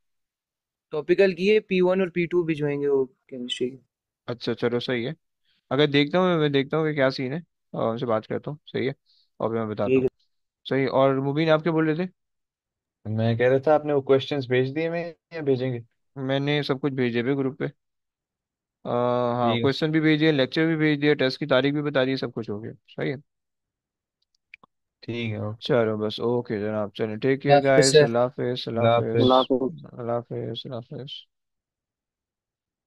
टॉपिकल की है, P1 और P2 भिजवाएंगे वो केमिस्ट्री की। अच्छा चलो सही है। अगर देखता हूँ मैं देखता हूँ कि क्या सीन है, और उनसे बात करता हूँ, सही है, और फिर मैं बताता ठीक हूँ। है। सही। और मुबीन आप क्या बोल रहे थे? मैं कह रहा था आपने वो क्वेश्चंस भेज दिए मैं या भेजेंगे? मैंने सब कुछ भेजे भी ग्रुप पे। हाँ, ठीक है। क्वेश्चन भी भेज दिए, लेक्चर भी भेज दिया, टेस्ट की तारीख भी बता दी, सब कुछ हो गया, सही है। ठीक है, ओके। चलो बस, ओके जनाब, चलो टेक केयर अल्लाह हाफिज़ गाइस, सर। अल्लाह हाफिज़, अल्लाह अल्लाह हाफिज़, हाफिज। अल्लाह हाफिज़। अल्लाह हाफिज़, अल्लाह हाफिज़।